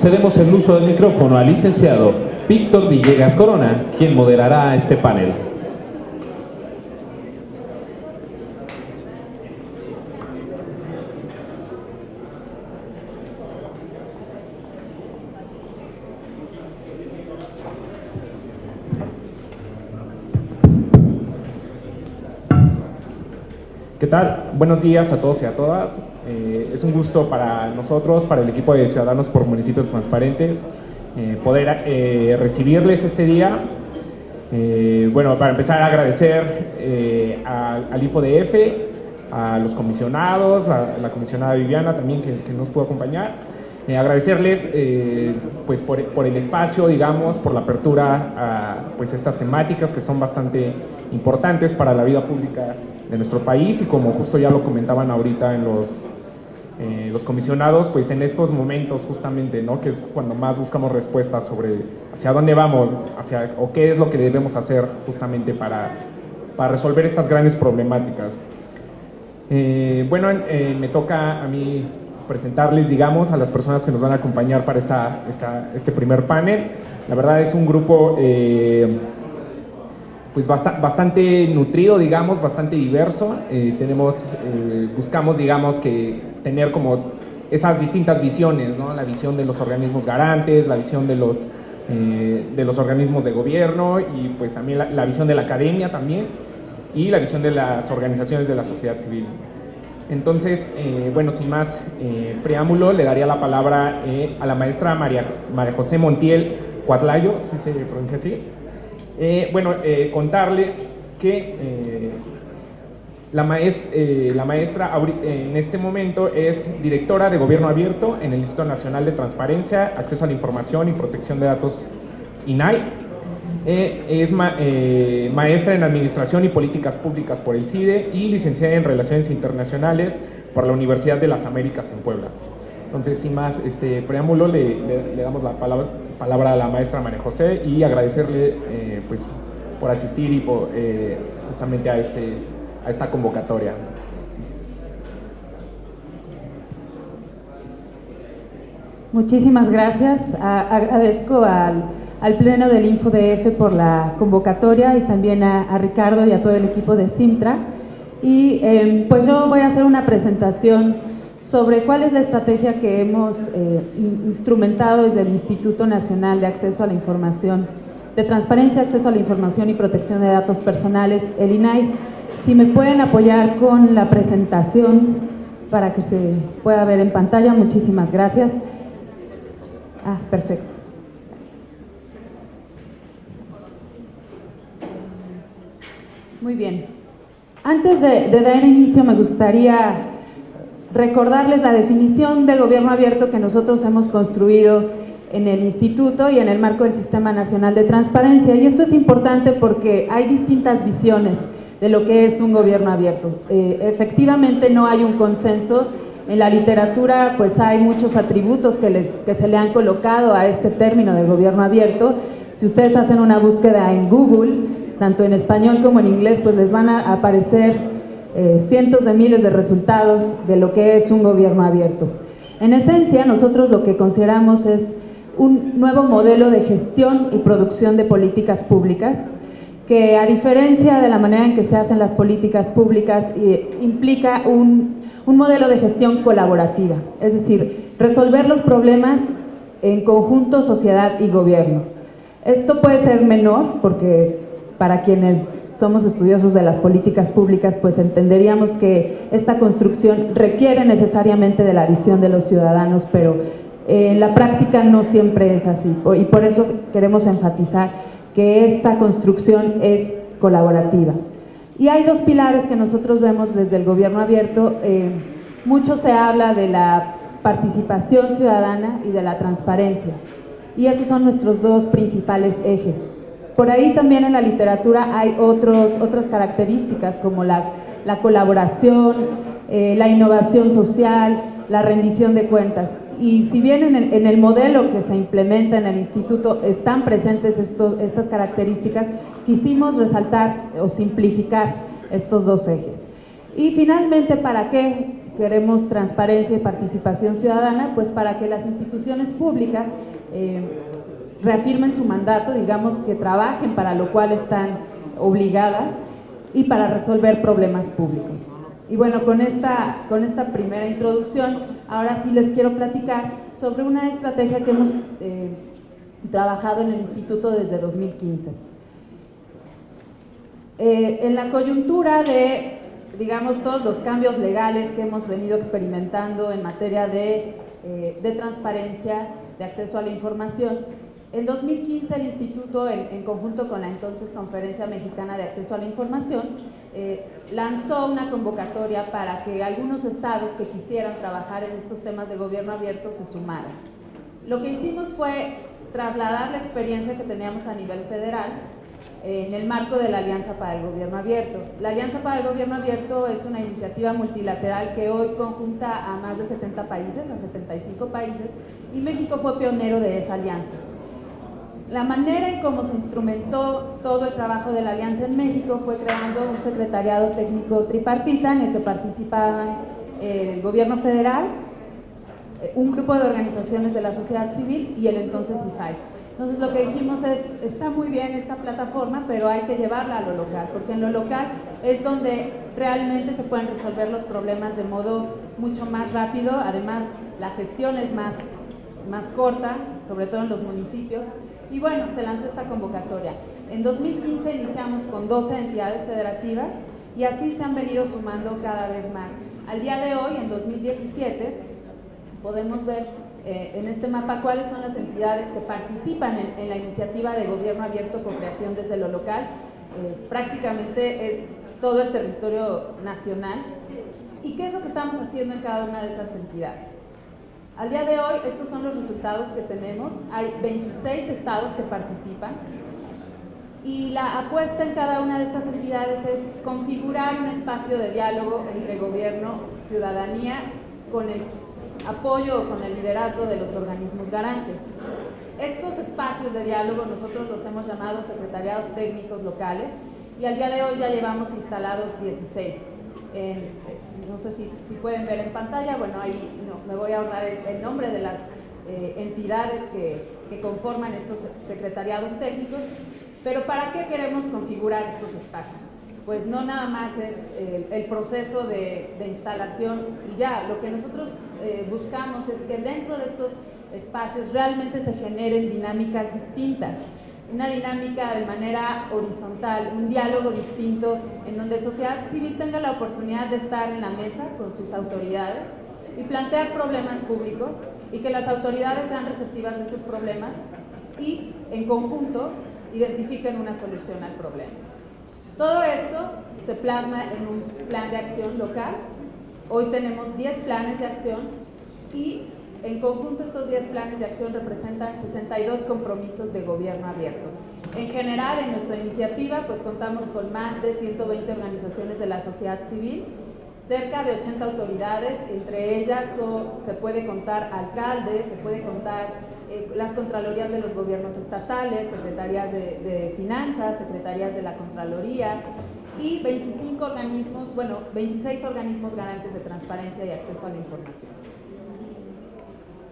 cedemos el uso del micrófono al licenciado Víctor Villegas Corona, quien moderará este panel. ¿Qué tal? Buenos días a todos y a todas. Es un gusto para nosotros, para el equipo de Ciudadanos por Municipios Transparentes, poder recibirles este día. Bueno, para empezar, agradecer al InfoDF, a los comisionados, la comisionada Viviana también que nos pudo acompañar. Agradecerles pues por el espacio, digamos, por la apertura a pues estas temáticas que son bastante importantes para la vida pública de nuestro país, y como justo ya lo comentaban ahorita en los comisionados, pues en estos momentos justamente, ¿no?, que es cuando más buscamos respuestas sobre hacia dónde vamos, o qué es lo que debemos hacer justamente para resolver estas grandes problemáticas. Bueno, me toca a mí presentarles, digamos, a las personas que nos van a acompañar para este primer panel. La verdad es un grupo pues bastante nutrido, digamos, bastante diverso. Buscamos, digamos, que tener como esas distintas visiones, ¿no? La visión de los organismos garantes, la visión de los organismos de gobierno, y pues también la visión de la academia también, y la visión de las organizaciones de la sociedad civil. Entonces, bueno, sin más preámbulo, le daría la palabra a la maestra María José Montiel Cuatlayo, si se pronuncia así. Bueno, contarles que la maestra en este momento es directora de Gobierno Abierto en el Instituto Nacional de Transparencia, Acceso a la Información y Protección de Datos, INAI. Es maestra en Administración y Políticas Públicas por el CIDE y licenciada en Relaciones Internacionales por la Universidad de las Américas en Puebla. Entonces, sin más preámbulo, le damos la palabra a la maestra María José, y agradecerle pues por asistir y por, justamente a esta convocatoria. Sí. Muchísimas gracias. Agradezco al Pleno del InfoDF por la convocatoria, y también a Ricardo y a todo el equipo de Simtra. Y pues yo voy a hacer una presentación sobre cuál es la estrategia que hemos instrumentado desde el Instituto Nacional de Acceso a la Información, de Transparencia, Acceso a la Información y Protección de Datos Personales, el INAI. Si me pueden apoyar con la presentación para que se pueda ver en pantalla, muchísimas gracias. Perfecto. Muy bien. Antes de dar inicio, me gustaría recordarles la definición de gobierno abierto que nosotros hemos construido en el Instituto y en el marco del Sistema Nacional de Transparencia. Y esto es importante porque hay distintas visiones de lo que es un gobierno abierto. Efectivamente no hay un consenso. En la literatura pues hay muchos atributos que se le han colocado a este término de gobierno abierto. Si ustedes hacen una búsqueda en Google, tanto en español como en inglés, pues les van a aparecer cientos de miles de resultados de lo que es un gobierno abierto. En esencia, nosotros lo que consideramos es un nuevo modelo de gestión y producción de políticas públicas, que a diferencia de la manera en que se hacen las políticas públicas, implica un modelo de gestión colaborativa, es decir, resolver los problemas en conjunto sociedad y gobierno. Esto puede ser menor porque para quienes somos estudiosos de las políticas públicas, pues entenderíamos que esta construcción requiere necesariamente de la visión de los ciudadanos, pero en la práctica no siempre es así, y por eso queremos enfatizar que esta construcción es colaborativa. Y hay dos pilares que nosotros vemos desde el gobierno abierto. Mucho se habla de la participación ciudadana y de la transparencia, y esos son nuestros dos principales ejes. Por ahí también en la literatura hay otras características como la colaboración, la innovación social, la rendición de cuentas. Y si bien en el modelo que se implementa en el instituto están presentes estas características, quisimos resaltar o simplificar estos dos ejes. Y finalmente, ¿para qué queremos transparencia y participación ciudadana, pues para que las instituciones públicas reafirmen su mandato, digamos que trabajen para lo cual están obligadas y para resolver problemas públicos. Y bueno, con esta primera introducción, ahora sí les quiero platicar sobre una estrategia que hemos trabajado en el Instituto desde 2015. En la coyuntura de, digamos, todos los cambios legales que hemos venido experimentando en materia de transparencia, de acceso a la información, en 2015 el Instituto, en conjunto con la entonces Conferencia Mexicana de Acceso a la Información, lanzó una convocatoria para que algunos estados que quisieran trabajar en estos temas de gobierno abierto se sumaran. Lo que hicimos fue trasladar la experiencia que teníamos a nivel federal en el marco de la Alianza para el Gobierno Abierto. La Alianza para el Gobierno Abierto es una iniciativa multilateral que hoy conjunta a más de 70 países, a 75 países, y México fue pionero de esa alianza. La manera en cómo se instrumentó todo el trabajo de la alianza en México fue creando un secretariado técnico tripartita en el que participaban el gobierno federal, un grupo de organizaciones de la sociedad civil y el entonces IFAI. Entonces lo que dijimos es, está muy bien esta plataforma, pero hay que llevarla a lo local, porque en lo local es donde realmente se pueden resolver los problemas de modo mucho más rápido, además la gestión es más corta, sobre todo en los municipios. Y bueno, se lanzó esta convocatoria. En 2015 iniciamos con 12 entidades federativas y así se han venido sumando cada vez más. Al día de hoy, en 2017, podemos ver en este mapa cuáles son las entidades que participan en la iniciativa de gobierno abierto con creación desde lo local. Prácticamente es todo el territorio nacional. ¿Y qué es lo que estamos haciendo en cada una de esas entidades? Al día de hoy, estos son los resultados que tenemos. Hay 26 estados que participan y la apuesta en cada una de estas entidades es configurar un espacio de diálogo entre gobierno, ciudadanía, con el apoyo o con el liderazgo de los organismos garantes. Estos espacios de diálogo nosotros los hemos llamado secretariados técnicos locales y al día de hoy ya llevamos instalados 16. No sé si pueden ver en pantalla, bueno, ahí me voy a ahorrar el nombre de las entidades que conforman estos secretariados técnicos, pero ¿para qué queremos configurar estos espacios? Pues no nada más es el proceso de instalación y ya, lo que nosotros buscamos es que dentro de estos espacios realmente se generen dinámicas distintas, una dinámica de manera horizontal, un diálogo distinto en donde sociedad civil tenga la oportunidad de estar en la mesa con sus autoridades y plantear problemas públicos y que las autoridades sean receptivas de esos problemas y en conjunto identifiquen una solución al problema. Todo esto se plasma en un plan de acción local. Hoy tenemos 10 planes de acción y en conjunto estos 10 planes de acción representan 62 compromisos de gobierno abierto. En general, en nuestra iniciativa, pues contamos con más de 120 organizaciones de la sociedad civil, cerca de 80 autoridades, entre ellas se puede contar alcaldes, se puede contar las contralorías de los gobiernos estatales, secretarías de finanzas, secretarías de la Contraloría y 25 organismos, bueno, 26 organismos garantes de transparencia y acceso a la información.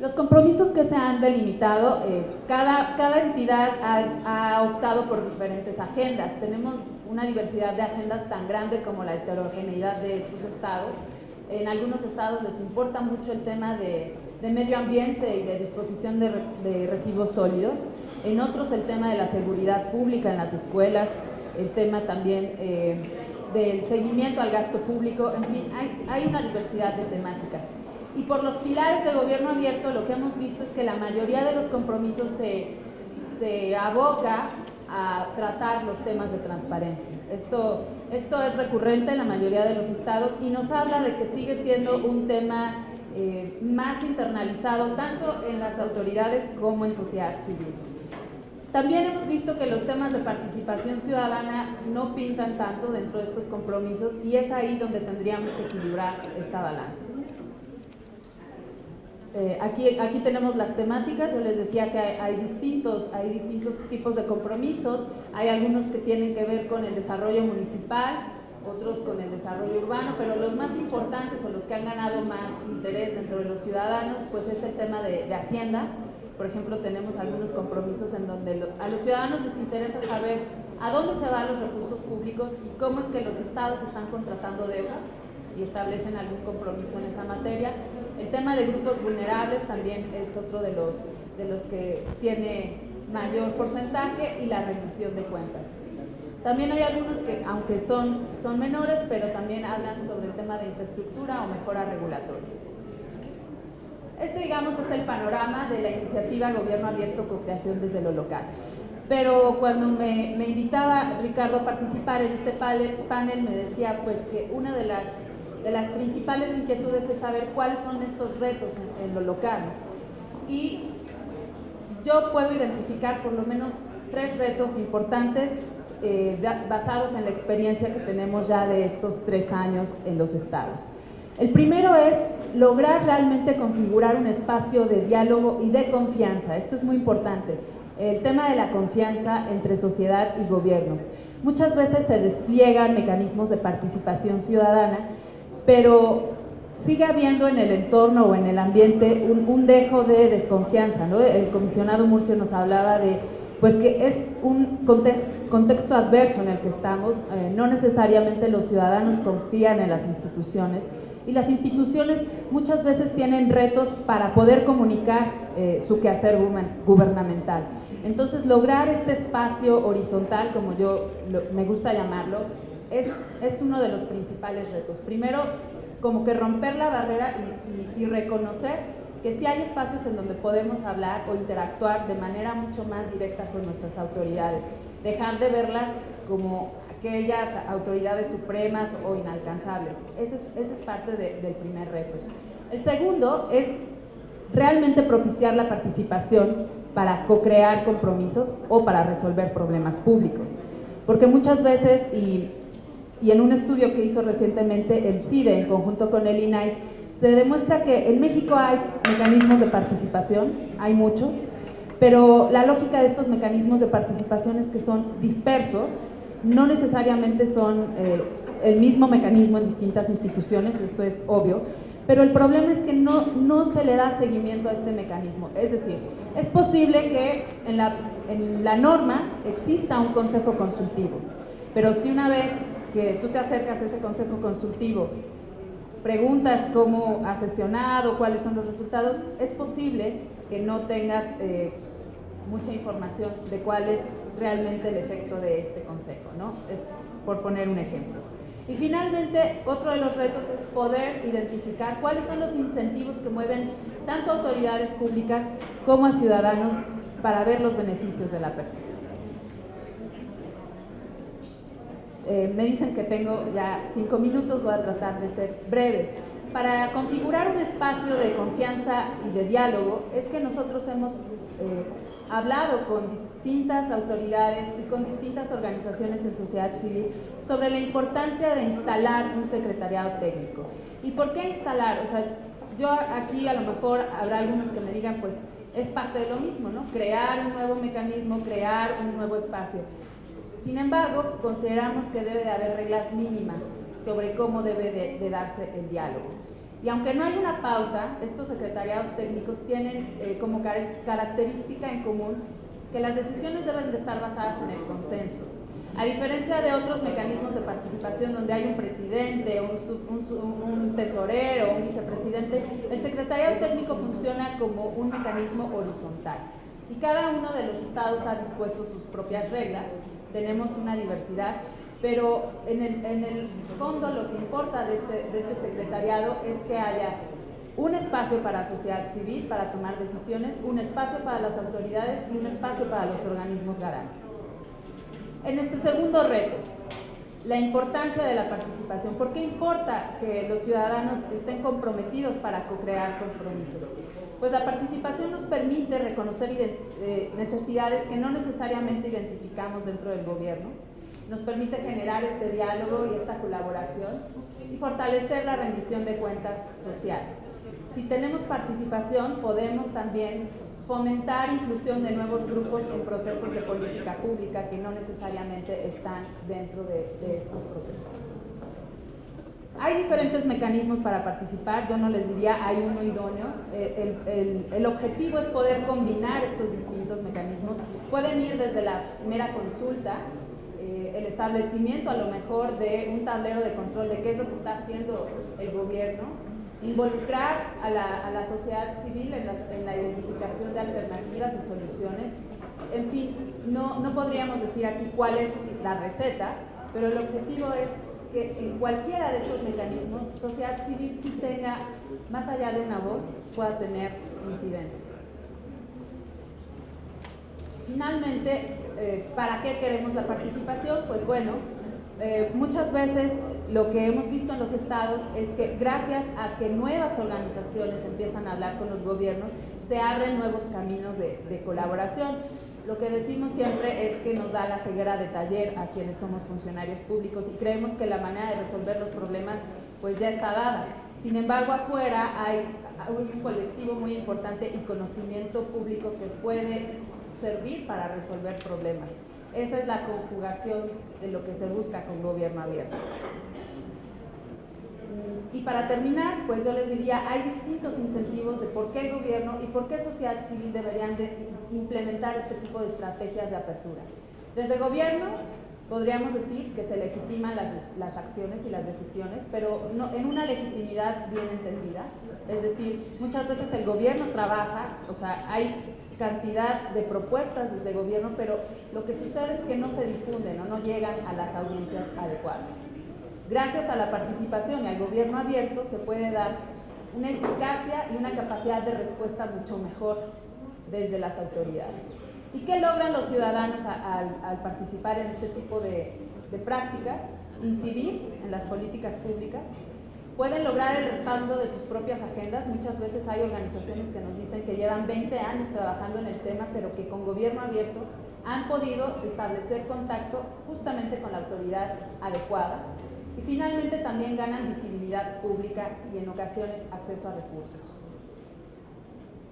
Los compromisos que se han delimitado, cada entidad ha optado por diferentes agendas. Tenemos una diversidad de agendas tan grande como la heterogeneidad de estos estados. En algunos estados les importa mucho el tema de medio ambiente y de disposición de residuos sólidos. En otros el tema de la seguridad pública en las escuelas, el tema también del seguimiento al gasto público. En fin, hay una diversidad de temáticas. Y por los pilares de gobierno abierto lo que hemos visto es que la mayoría de los compromisos se aboca a tratar los temas de transparencia. Esto es recurrente en la mayoría de los estados y nos habla de que sigue siendo un tema más internalizado tanto en las autoridades como en sociedad civil. También hemos visto que los temas de participación ciudadana no pintan tanto dentro de estos compromisos y es ahí donde tendríamos que equilibrar esta balanza. Aquí tenemos las temáticas. Yo les decía que hay distintos tipos de compromisos. Hay algunos que tienen que ver con el desarrollo municipal, otros con el desarrollo urbano, pero los más importantes o los que han ganado más interés dentro de los ciudadanos, pues es el tema de Hacienda. Por ejemplo, tenemos algunos compromisos en donde a los ciudadanos les interesa saber a dónde se van los recursos públicos y cómo es que los estados están contratando deuda y establecen algún compromiso en esa materia. El tema de grupos vulnerables también es otro de los que tiene mayor porcentaje, y la rendición de cuentas. También hay algunos que, aunque son menores, pero también hablan sobre el tema de infraestructura o mejora regulatoria. Este, digamos, es el panorama de la iniciativa Gobierno Abierto, Co-Creación desde lo local. Pero cuando me invitaba Ricardo a participar en este panel, me decía pues que una de las principales inquietudes es saber cuáles son estos retos en lo local. Y yo puedo identificar por lo menos 3 retos importantes basados en la experiencia que tenemos ya de estos 3 años en los estados. El primero es lograr realmente configurar un espacio de diálogo y de confianza. Esto es muy importante. El tema de la confianza entre sociedad y gobierno. Muchas veces se despliegan mecanismos de participación ciudadana, pero sigue habiendo en el entorno o en el ambiente un dejo de desconfianza, ¿no? El comisionado Murcio nos hablaba de pues que es un contexto adverso en el que estamos. No necesariamente los ciudadanos confían en las instituciones, y las instituciones muchas veces tienen retos para poder comunicar su quehacer gubernamental. Entonces, lograr este espacio horizontal, como me gusta llamarlo, es uno de los principales retos. Primero, como que romper la barrera y reconocer que sí hay espacios en donde podemos hablar o interactuar de manera mucho más directa con nuestras autoridades, dejar de verlas como aquellas autoridades supremas o inalcanzables. Ese es parte del primer reto. El segundo es realmente propiciar la participación para co-crear compromisos o para resolver problemas públicos, porque muchas veces, y en un estudio que hizo recientemente el CIDE en conjunto con el INAI, se demuestra que en México hay mecanismos de participación, hay muchos, pero la lógica de estos mecanismos de participación es que son dispersos, no necesariamente son el mismo mecanismo en distintas instituciones, esto es obvio, pero el problema es que no se le da seguimiento a este mecanismo. Es decir, es posible que en la norma exista un consejo consultivo, pero si una vez que tú te acercas a ese consejo consultivo preguntas cómo ha sesionado, cuáles son los resultados, es posible que no tengas mucha información de cuál es realmente el efecto de este consejo, ¿no? Es por poner un ejemplo. Y finalmente, otro de los retos es poder identificar cuáles son los incentivos que mueven tanto a autoridades públicas como a ciudadanos para ver los beneficios de la apertura. Me dicen que tengo ya 5 minutos, voy a tratar de ser breve. Para configurar un espacio de confianza y de diálogo es que nosotros hemos hablado con distintas autoridades y con distintas organizaciones en sociedad civil sobre la importancia de instalar un secretariado técnico. ¿Y por qué instalar? O sea, yo aquí a lo mejor habrá algunos que me digan, pues es parte de lo mismo, ¿no? Crear un nuevo mecanismo, crear un nuevo espacio. Sin embargo, consideramos que debe de haber reglas mínimas sobre cómo debe de darse el diálogo. Y aunque no hay una pauta, estos secretariados técnicos tienen como característica en común que las decisiones deben de estar basadas en el consenso. A diferencia de otros mecanismos de participación donde hay un presidente, un tesorero, un vicepresidente, el secretariado técnico funciona como un mecanismo horizontal. Y cada uno de los estados ha dispuesto sus propias reglas. Tenemos una diversidad, pero en el fondo lo que importa de este secretariado es que haya un espacio para sociedad civil, para tomar decisiones, un espacio para las autoridades y un espacio para los organismos garantes. En este segundo reto, la importancia de la participación. ¿Por qué importa que los ciudadanos estén comprometidos para co-crear compromisos? Pues la participación nos permite reconocer necesidades que no necesariamente identificamos dentro del gobierno, nos permite generar este diálogo y esta colaboración y fortalecer la rendición de cuentas social. Si tenemos participación, podemos también fomentar inclusión de nuevos grupos en procesos de política pública que no necesariamente están dentro de estos procesos. Hay diferentes mecanismos para participar, yo no les diría hay uno idóneo. El objetivo es poder combinar estos distintos mecanismos. Pueden ir desde la mera consulta, el establecimiento a lo mejor de un tablero de control de qué es lo que está haciendo el gobierno, involucrar a la sociedad civil en la identificación de alternativas y soluciones. En fin, no podríamos decir aquí cuál es la receta, pero el objetivo es que en cualquiera de estos mecanismos, sociedad civil sí tenga, más allá de una voz, pueda tener incidencia. Finalmente, ¿para qué queremos la participación? Pues bueno, muchas veces lo que hemos visto en los estados es que gracias a que nuevas organizaciones empiezan a hablar con los gobiernos, se abren nuevos caminos de colaboración. Lo que decimos siempre es que nos da la ceguera de taller a quienes somos funcionarios públicos y creemos que la manera de resolver los problemas pues ya está dada. Sin embargo, afuera hay un colectivo muy importante y conocimiento público que puede servir para resolver problemas. Esa es la conjugación de lo que se busca con gobierno abierto. Y para terminar, pues yo les diría, hay distintos incentivos de por qué el gobierno y por qué sociedad civil deberían de implementar este tipo de estrategias de apertura. Desde gobierno podríamos decir que se legitiman las acciones y las decisiones, pero no, en una legitimidad bien entendida. Es decir, muchas veces el gobierno trabaja, o sea, hay cantidad de propuestas desde gobierno, pero lo que sucede es que no se difunden o no llegan a las audiencias adecuadas. Gracias a la participación y al gobierno abierto se puede dar una eficacia y una capacidad de respuesta mucho mejor desde las autoridades. ¿Y qué logran los ciudadanos al participar en este tipo de prácticas? Incidir en las políticas públicas. Pueden lograr el respaldo de sus propias agendas. Muchas veces hay organizaciones que nos dicen que llevan 20 años trabajando en el tema, pero que con gobierno abierto han podido establecer contacto justamente con la autoridad adecuada. Y finalmente también ganan visibilidad pública y en ocasiones acceso a recursos.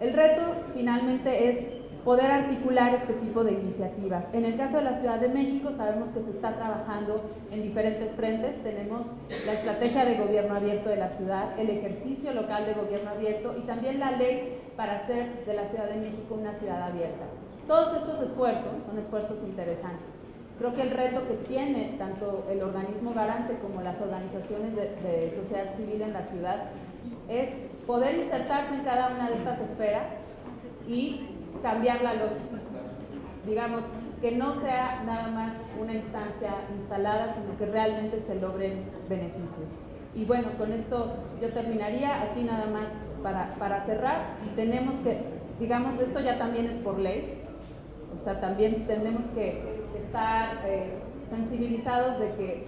El reto finalmente es poder articular este tipo de iniciativas. En el caso de la Ciudad de México sabemos que se está trabajando en diferentes frentes. Tenemos la estrategia de gobierno abierto de la ciudad, el ejercicio local de gobierno abierto y también la ley para hacer de la Ciudad de México una ciudad abierta. Todos estos esfuerzos son esfuerzos interesantes. Creo que el reto que tiene tanto el organismo garante como las organizaciones de sociedad civil en la ciudad es poder insertarse en cada una de estas esferas y cambiar la lógica. Digamos, que no sea nada más una instancia instalada, sino que realmente se logren beneficios. Y bueno, con esto yo terminaría. Aquí nada más para cerrar, tenemos que, digamos, esto ya también es por ley, o sea, también tenemos que estar sensibilizados de que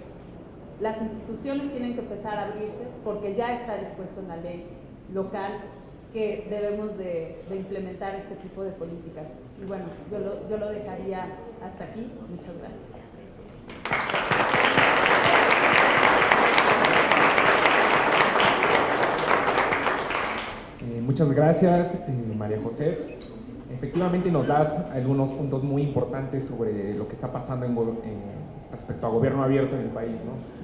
las instituciones tienen que empezar a abrirse porque ya está dispuesto en la ley local que debemos de implementar este tipo de políticas. Y bueno, yo lo dejaría hasta aquí. Muchas gracias. Muchas gracias, María José. Efectivamente nos das algunos puntos muy importantes sobre lo que está pasando respecto a gobierno abierto en el país, ¿no?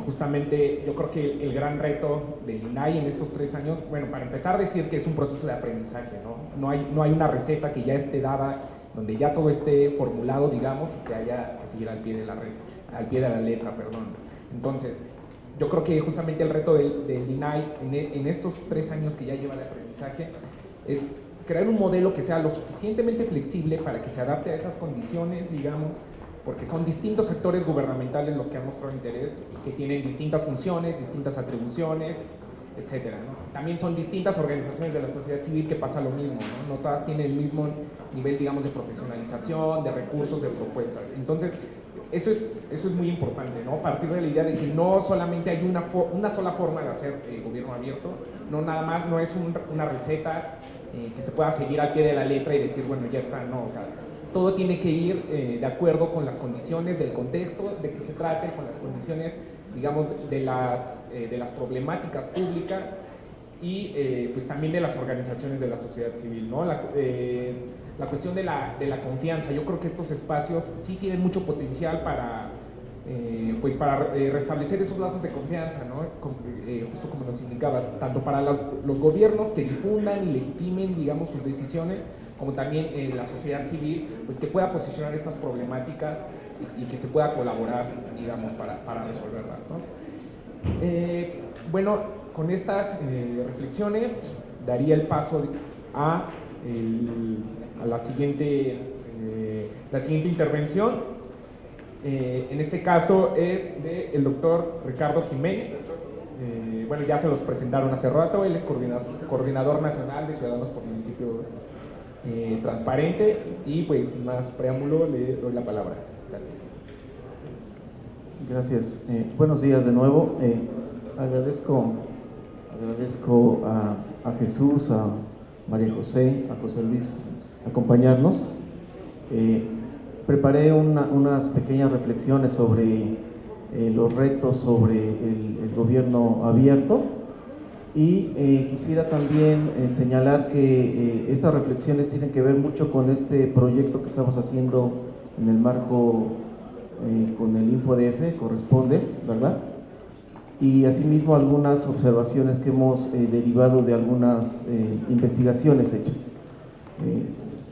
Justamente yo creo que el gran reto del INAI en estos 3 años, bueno, para empezar decir que es un proceso de aprendizaje, ¿no? No hay una receta que ya esté dada, donde ya todo esté formulado, digamos, y que haya que seguir al pie de la letra, perdón. Entonces, yo creo que justamente el reto del INAI en estos 3 años que ya lleva de aprendizaje es crear un modelo que sea lo suficientemente flexible para que se adapte a esas condiciones, digamos, porque son distintos actores gubernamentales los que han mostrado interés, que tienen distintas funciones, distintas atribuciones, etcétera, ¿no? También son distintas organizaciones de la sociedad civil que pasa lo mismo, ¿no? No todas tienen el mismo nivel, digamos, de profesionalización, de recursos, de propuestas. Entonces, eso es muy importante, ¿no? Partir de la idea de que no solamente hay una sola forma de hacer gobierno abierto, no nada más, no es una receta que se pueda seguir al pie de la letra y decir, bueno, ya está, no, o sea, todo tiene que ir de acuerdo con las condiciones del contexto de que se trate, con las condiciones, digamos, de las problemáticas públicas y pues también de las organizaciones de la sociedad civil, ¿no? La cuestión de la confianza. Yo creo que estos espacios sí tienen mucho potencial para pues para restablecer esos lazos de confianza, ¿no? Justo como nos indicabas, tanto para los gobiernos que difundan y legitimen, digamos, sus decisiones, como también la sociedad civil, pues que pueda posicionar estas problemáticas y que se pueda colaborar, digamos, para resolverlas, ¿no? Bueno, con estas reflexiones daría el paso a la siguiente intervención. En este caso es del doctor Ricardo Jiménez. Bueno, ya se los presentaron hace rato. Él es coordinador nacional de Ciudadanos por Municipios Transparentes. Y pues sin más preámbulo le doy la palabra. Gracias. Gracias. Buenos días de nuevo. Agradezco a Jesús, a María José, a José Luis acompañarnos. Preparé unas pequeñas reflexiones sobre los retos sobre el gobierno abierto y quisiera también señalar que estas reflexiones tienen que ver mucho con este proyecto que estamos haciendo en el marco con el InfoDF, Correspondes, ¿verdad? Y asimismo algunas observaciones que hemos derivado de algunas investigaciones hechas.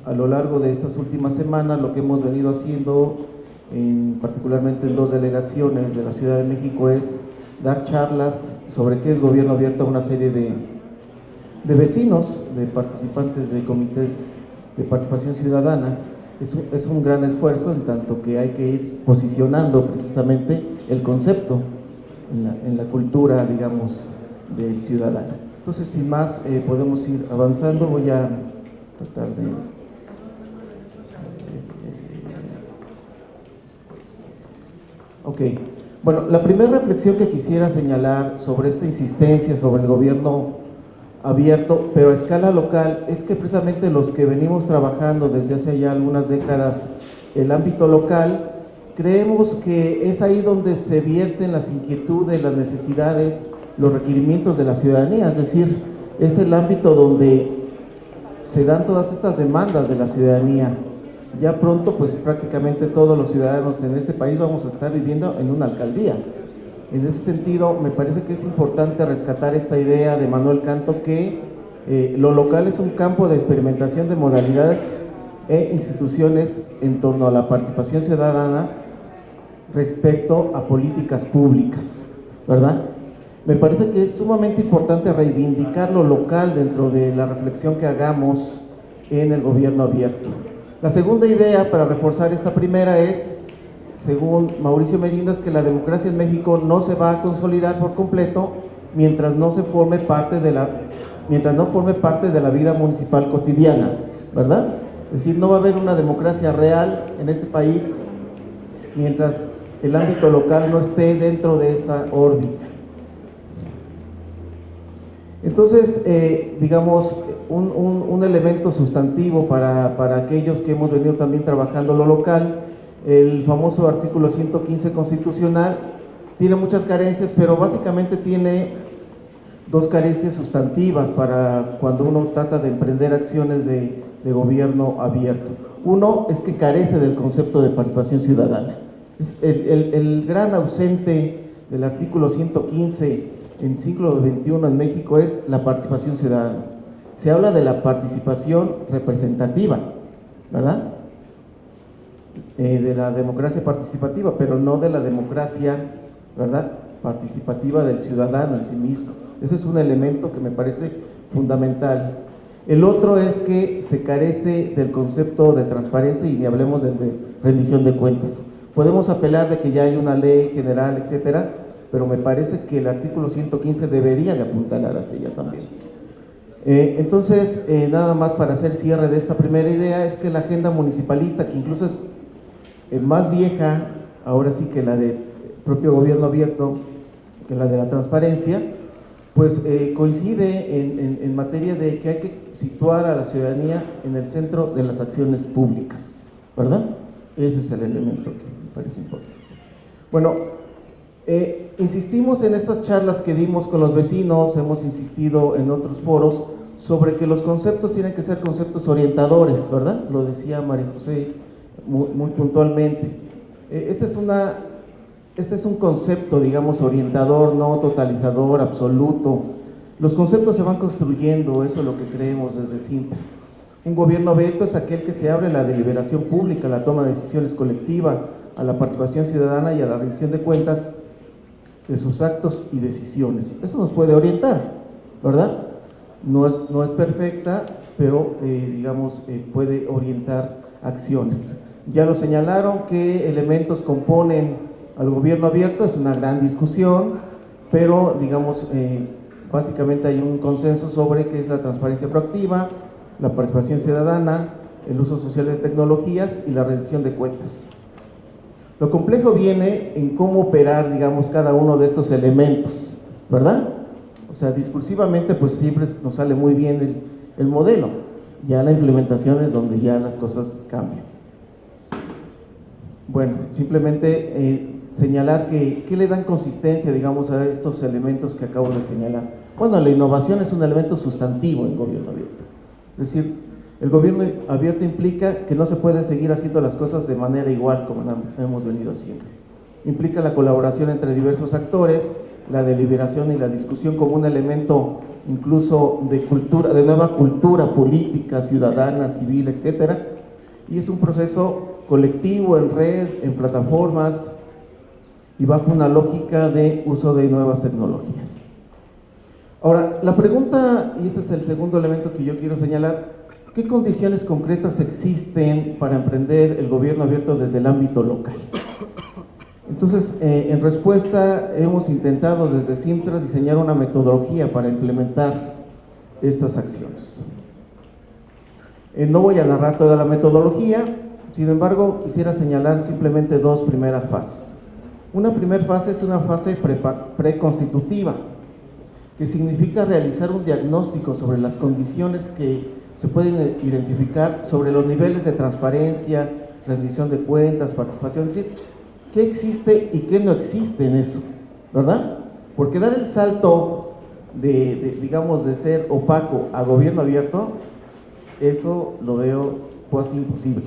A lo largo de estas últimas semanas lo que hemos venido haciendo, particularmente en 2 delegaciones de la Ciudad de México, es dar charlas sobre qué es gobierno abierto a una serie de vecinos, de participantes de comités de participación ciudadana. Es un gran esfuerzo en tanto que hay que ir posicionando precisamente el concepto en la cultura, digamos, del ciudadano. Entonces, sin más, podemos ir avanzando. Voy a tratar de... Ok, bueno, la primera reflexión que quisiera señalar sobre esta insistencia sobre el gobierno abierto, pero a escala local, es que precisamente los que venimos trabajando desde hace ya algunas décadas el ámbito local, creemos que es ahí donde se vierten las inquietudes, las necesidades, los requerimientos de la ciudadanía, es decir, es el ámbito donde se dan todas estas demandas de la ciudadanía. Ya pronto, pues prácticamente todos los ciudadanos en este país vamos a estar viviendo en una alcaldía. En ese sentido, me parece que es importante rescatar esta idea de Manuel Canto que lo local es un campo de experimentación de modalidades e instituciones en torno a la participación ciudadana respecto a políticas públicas, ¿verdad? Me parece que es sumamente importante reivindicar lo local dentro de la reflexión que hagamos en el gobierno abierto. La segunda idea para reforzar esta primera es, según Mauricio Merindo, es que la democracia en México no se va a consolidar por completo mientras no forme parte de la vida municipal cotidiana, ¿verdad? Es decir, no va a haber una democracia real en este país mientras el ámbito local no esté dentro de esta órbita. Entonces, digamos, un elemento sustantivo para aquellos que hemos venido también trabajando lo local, el famoso artículo 115 constitucional, tiene muchas carencias, pero básicamente tiene 2 carencias sustantivas para cuando uno trata de emprender acciones de gobierno abierto. Uno es que carece del concepto de participación ciudadana. Es el gran ausente del artículo 115 en siglo XXI en México es la participación ciudadana. Se habla de la participación representativa, ¿verdad? De la democracia participativa, pero no de la democracia, ¿verdad?, participativa del ciudadano en sí mismo. Ese es un elemento que me parece fundamental. El otro es que se carece del concepto de transparencia y ni hablemos de rendición de cuentas. Podemos apelar de que ya hay una ley general, etcétera, pero me parece que el artículo 115 debería de apuntalar hacia ella también. Entonces, nada más para hacer cierre de esta primera idea, es que la agenda municipalista, que incluso es más vieja, ahora sí que la del propio gobierno abierto, que la de la transparencia, pues coincide en materia de que hay que situar a la ciudadanía en el centro de las acciones públicas, ¿verdad? Ese es el elemento que me parece importante. Bueno, insistimos en estas charlas que dimos con los vecinos, hemos insistido en otros foros sobre que los conceptos tienen que ser conceptos orientadores, ¿verdad? Lo decía María José muy puntualmente. Esta es este es un concepto, digamos, orientador, no totalizador, absoluto. Los conceptos se van construyendo, eso es lo que creemos desde Cintra. Un gobierno abierto es aquel que se abre a la deliberación pública, a la toma de decisiones colectiva, a la participación ciudadana y a la rendición de cuentas de sus actos y decisiones. Eso nos puede orientar, ¿verdad? No es perfecta, pero digamos, puede orientar acciones. Ya lo señalaron, qué elementos componen al gobierno abierto, es una gran discusión, pero digamos, básicamente hay un consenso sobre qué es la transparencia proactiva, la participación ciudadana, el uso social de tecnologías y la rendición de cuentas. Lo complejo viene en cómo operar, digamos, cada uno de estos elementos, ¿verdad? O sea, discursivamente, pues siempre nos sale muy bien el modelo. Ya la implementación es donde ya las cosas cambian. Bueno, simplemente señalar que le dan consistencia, digamos, a estos elementos que acabo de señalar. Bueno, la innovación es un elemento sustantivo en gobierno abierto. Es decir, el gobierno abierto implica que no se puede seguir haciendo las cosas de manera igual como hemos venido haciendo. Implica la colaboración entre diversos actores, la deliberación y la discusión como un elemento incluso de cultura, de nueva cultura política, ciudadana, civil, etcétera. Y es un proceso colectivo, en red, en plataformas y bajo una lógica de uso de nuevas tecnologías. Ahora, la pregunta, y este es el segundo elemento que yo quiero señalar, ¿qué condiciones concretas existen para emprender el gobierno abierto desde el ámbito local? Entonces, en respuesta, hemos intentado desde Cintra diseñar una metodología para implementar estas acciones. No voy a narrar toda la metodología, sin embargo, quisiera señalar simplemente dos primeras fases. Una primera fase es una fase preconstitutiva, que significa realizar un diagnóstico sobre las condiciones que se pueden identificar sobre los niveles de transparencia, rendición de cuentas, participación, es decir, qué existe y qué no existe en eso, ¿verdad? Porque dar el salto digamos, de ser opaco a gobierno abierto, eso lo veo casi imposible.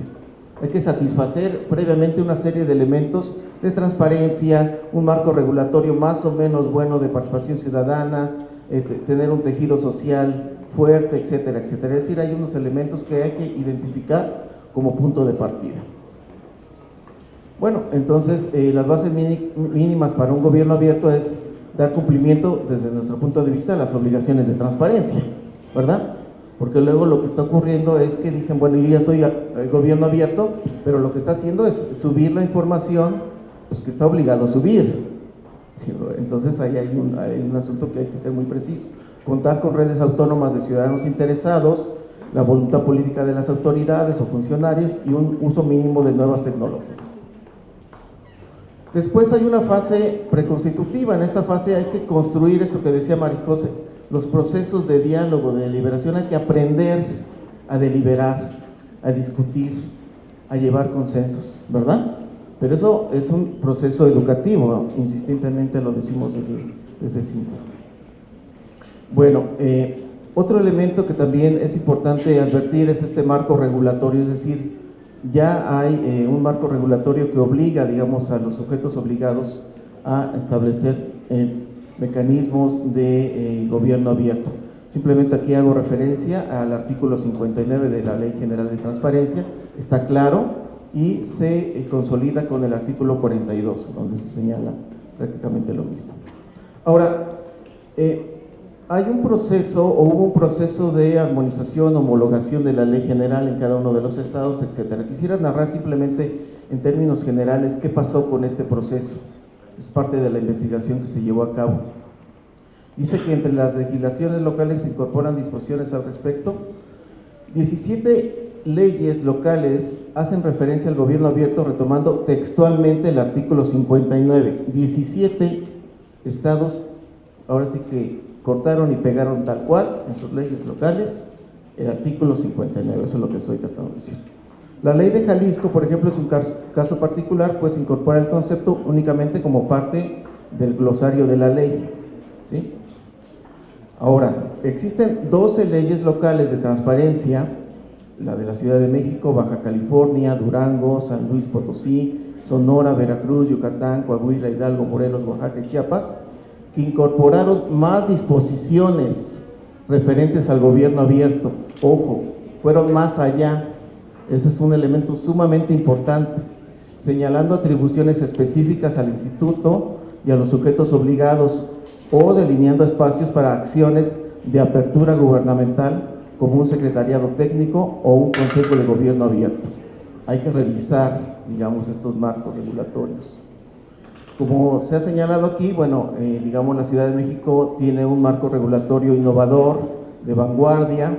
Hay que satisfacer previamente una serie de elementos de transparencia, un marco regulatorio más o menos bueno de participación ciudadana, tener un tejido social fuerte, etcétera, etcétera. Es decir, hay unos elementos que hay que identificar como punto de partida. Bueno, entonces las bases mínimas para un gobierno abierto es dar cumplimiento desde nuestro punto de vista a las obligaciones de transparencia, ¿verdad? Porque luego lo que está ocurriendo es que dicen, bueno, yo ya soy gobierno abierto, pero lo que está haciendo es subir la información pues, que está obligado a subir. Entonces ahí hay un asunto que hay que ser muy preciso. Contar con redes autónomas de ciudadanos interesados, la voluntad política de las autoridades o funcionarios y un uso mínimo de nuevas tecnologías. Después hay una fase preconstitutiva. En esta fase hay que construir esto que decía María José, los procesos de diálogo, de deliberación. Hay que aprender a deliberar, a discutir, a llevar consensos, ¿verdad? Pero eso es un proceso educativo, insistentemente lo decimos desde Cintra. Bueno, otro elemento que también es importante advertir es este marco regulatorio, es decir, ya hay un marco regulatorio que obliga, digamos, a los sujetos obligados a establecer mecanismos de gobierno abierto. Simplemente aquí hago referencia al artículo 59 de la Ley General de Transparencia, está claro, y se consolida con el artículo 42, donde se señala prácticamente lo mismo. Ahora, hay un proceso o hubo un proceso de armonización, homologación de la ley general en cada uno de los estados, etcétera. Quisiera narrar simplemente en términos generales qué pasó con este proceso. Es parte de la investigación que se llevó a cabo. Dice que entre las legislaciones locales se incorporan disposiciones al respecto. 17 leyes locales hacen referencia al gobierno abierto retomando textualmente el artículo 59. 17 estados ahora sí que cortaron y pegaron tal cual en sus leyes locales el artículo 59, eso es lo que estoy tratando de decir. La ley de Jalisco, por ejemplo, es un caso particular, pues incorpora el concepto únicamente como parte del glosario de la ley, ¿sí? Ahora, existen 12 leyes locales de transparencia, la de la Ciudad de México, Baja California, Durango, San Luis Potosí, Sonora, Veracruz, Yucatán, Coahuila, Hidalgo, Morelos, Oaxaca y Chiapas, que incorporaron más disposiciones referentes al gobierno abierto. Ojo, fueron más allá. Ese es un elemento sumamente importante, señalando atribuciones específicas al instituto y a los sujetos obligados o delineando espacios para acciones de apertura gubernamental como un secretariado técnico o un consejo de gobierno abierto. Hay que revisar, digamos, estos marcos regulatorios. Como se ha señalado aquí, bueno, digamos, la Ciudad de México tiene un marco regulatorio innovador, de vanguardia,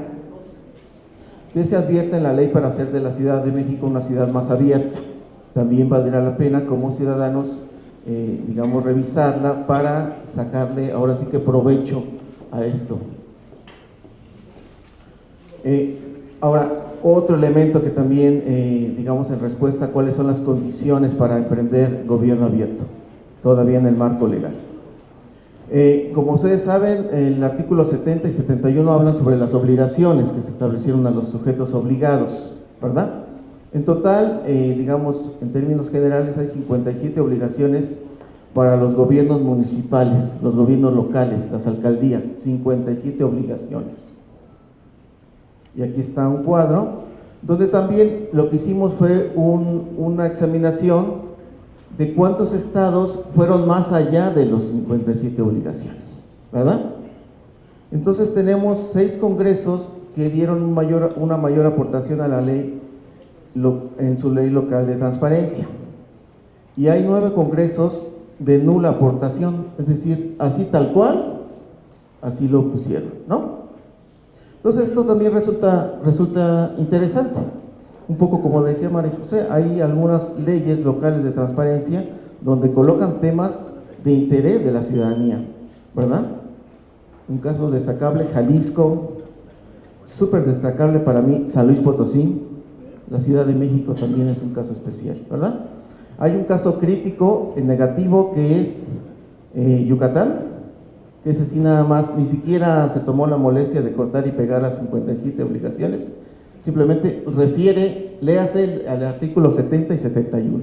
que se advierte en la ley para hacer de la Ciudad de México una ciudad más abierta. También valdrá la pena como ciudadanos, digamos, revisarla para sacarle ahora sí que provecho a esto. Ahora, otro elemento que también, digamos, en respuesta a cuáles son las condiciones para emprender gobierno abierto, todavía en el marco legal. Como ustedes saben, el artículo 70 y 71 hablan sobre las obligaciones que se establecieron a los sujetos obligados, ¿verdad? En total, digamos, en términos generales, hay 57 obligaciones para los gobiernos municipales, los gobiernos locales, las alcaldías, 57 obligaciones. Y aquí está un cuadro, donde también lo que hicimos fue una examinación de cuántos estados fueron más allá de los 57 obligaciones, ¿verdad? Entonces tenemos 6 congresos que dieron una mayor aportación a la ley en su ley local de transparencia, y hay 9 congresos de nula aportación, es decir, así tal cual, así lo pusieron, ¿no? Entonces esto también resulta interesante. Un poco como decía María José, hay algunas leyes locales de transparencia donde colocan temas de interés de la ciudadanía, ¿verdad? Un caso destacable, Jalisco, súper destacable para mí, San Luis Potosí, la Ciudad de México también es un caso especial, ¿verdad? Hay un caso crítico, negativo, que es Yucatán, que ese sí nada más, ni siquiera se tomó la molestia de cortar y pegar las 57 obligaciones, simplemente refiere, léase al artículo 70 y 71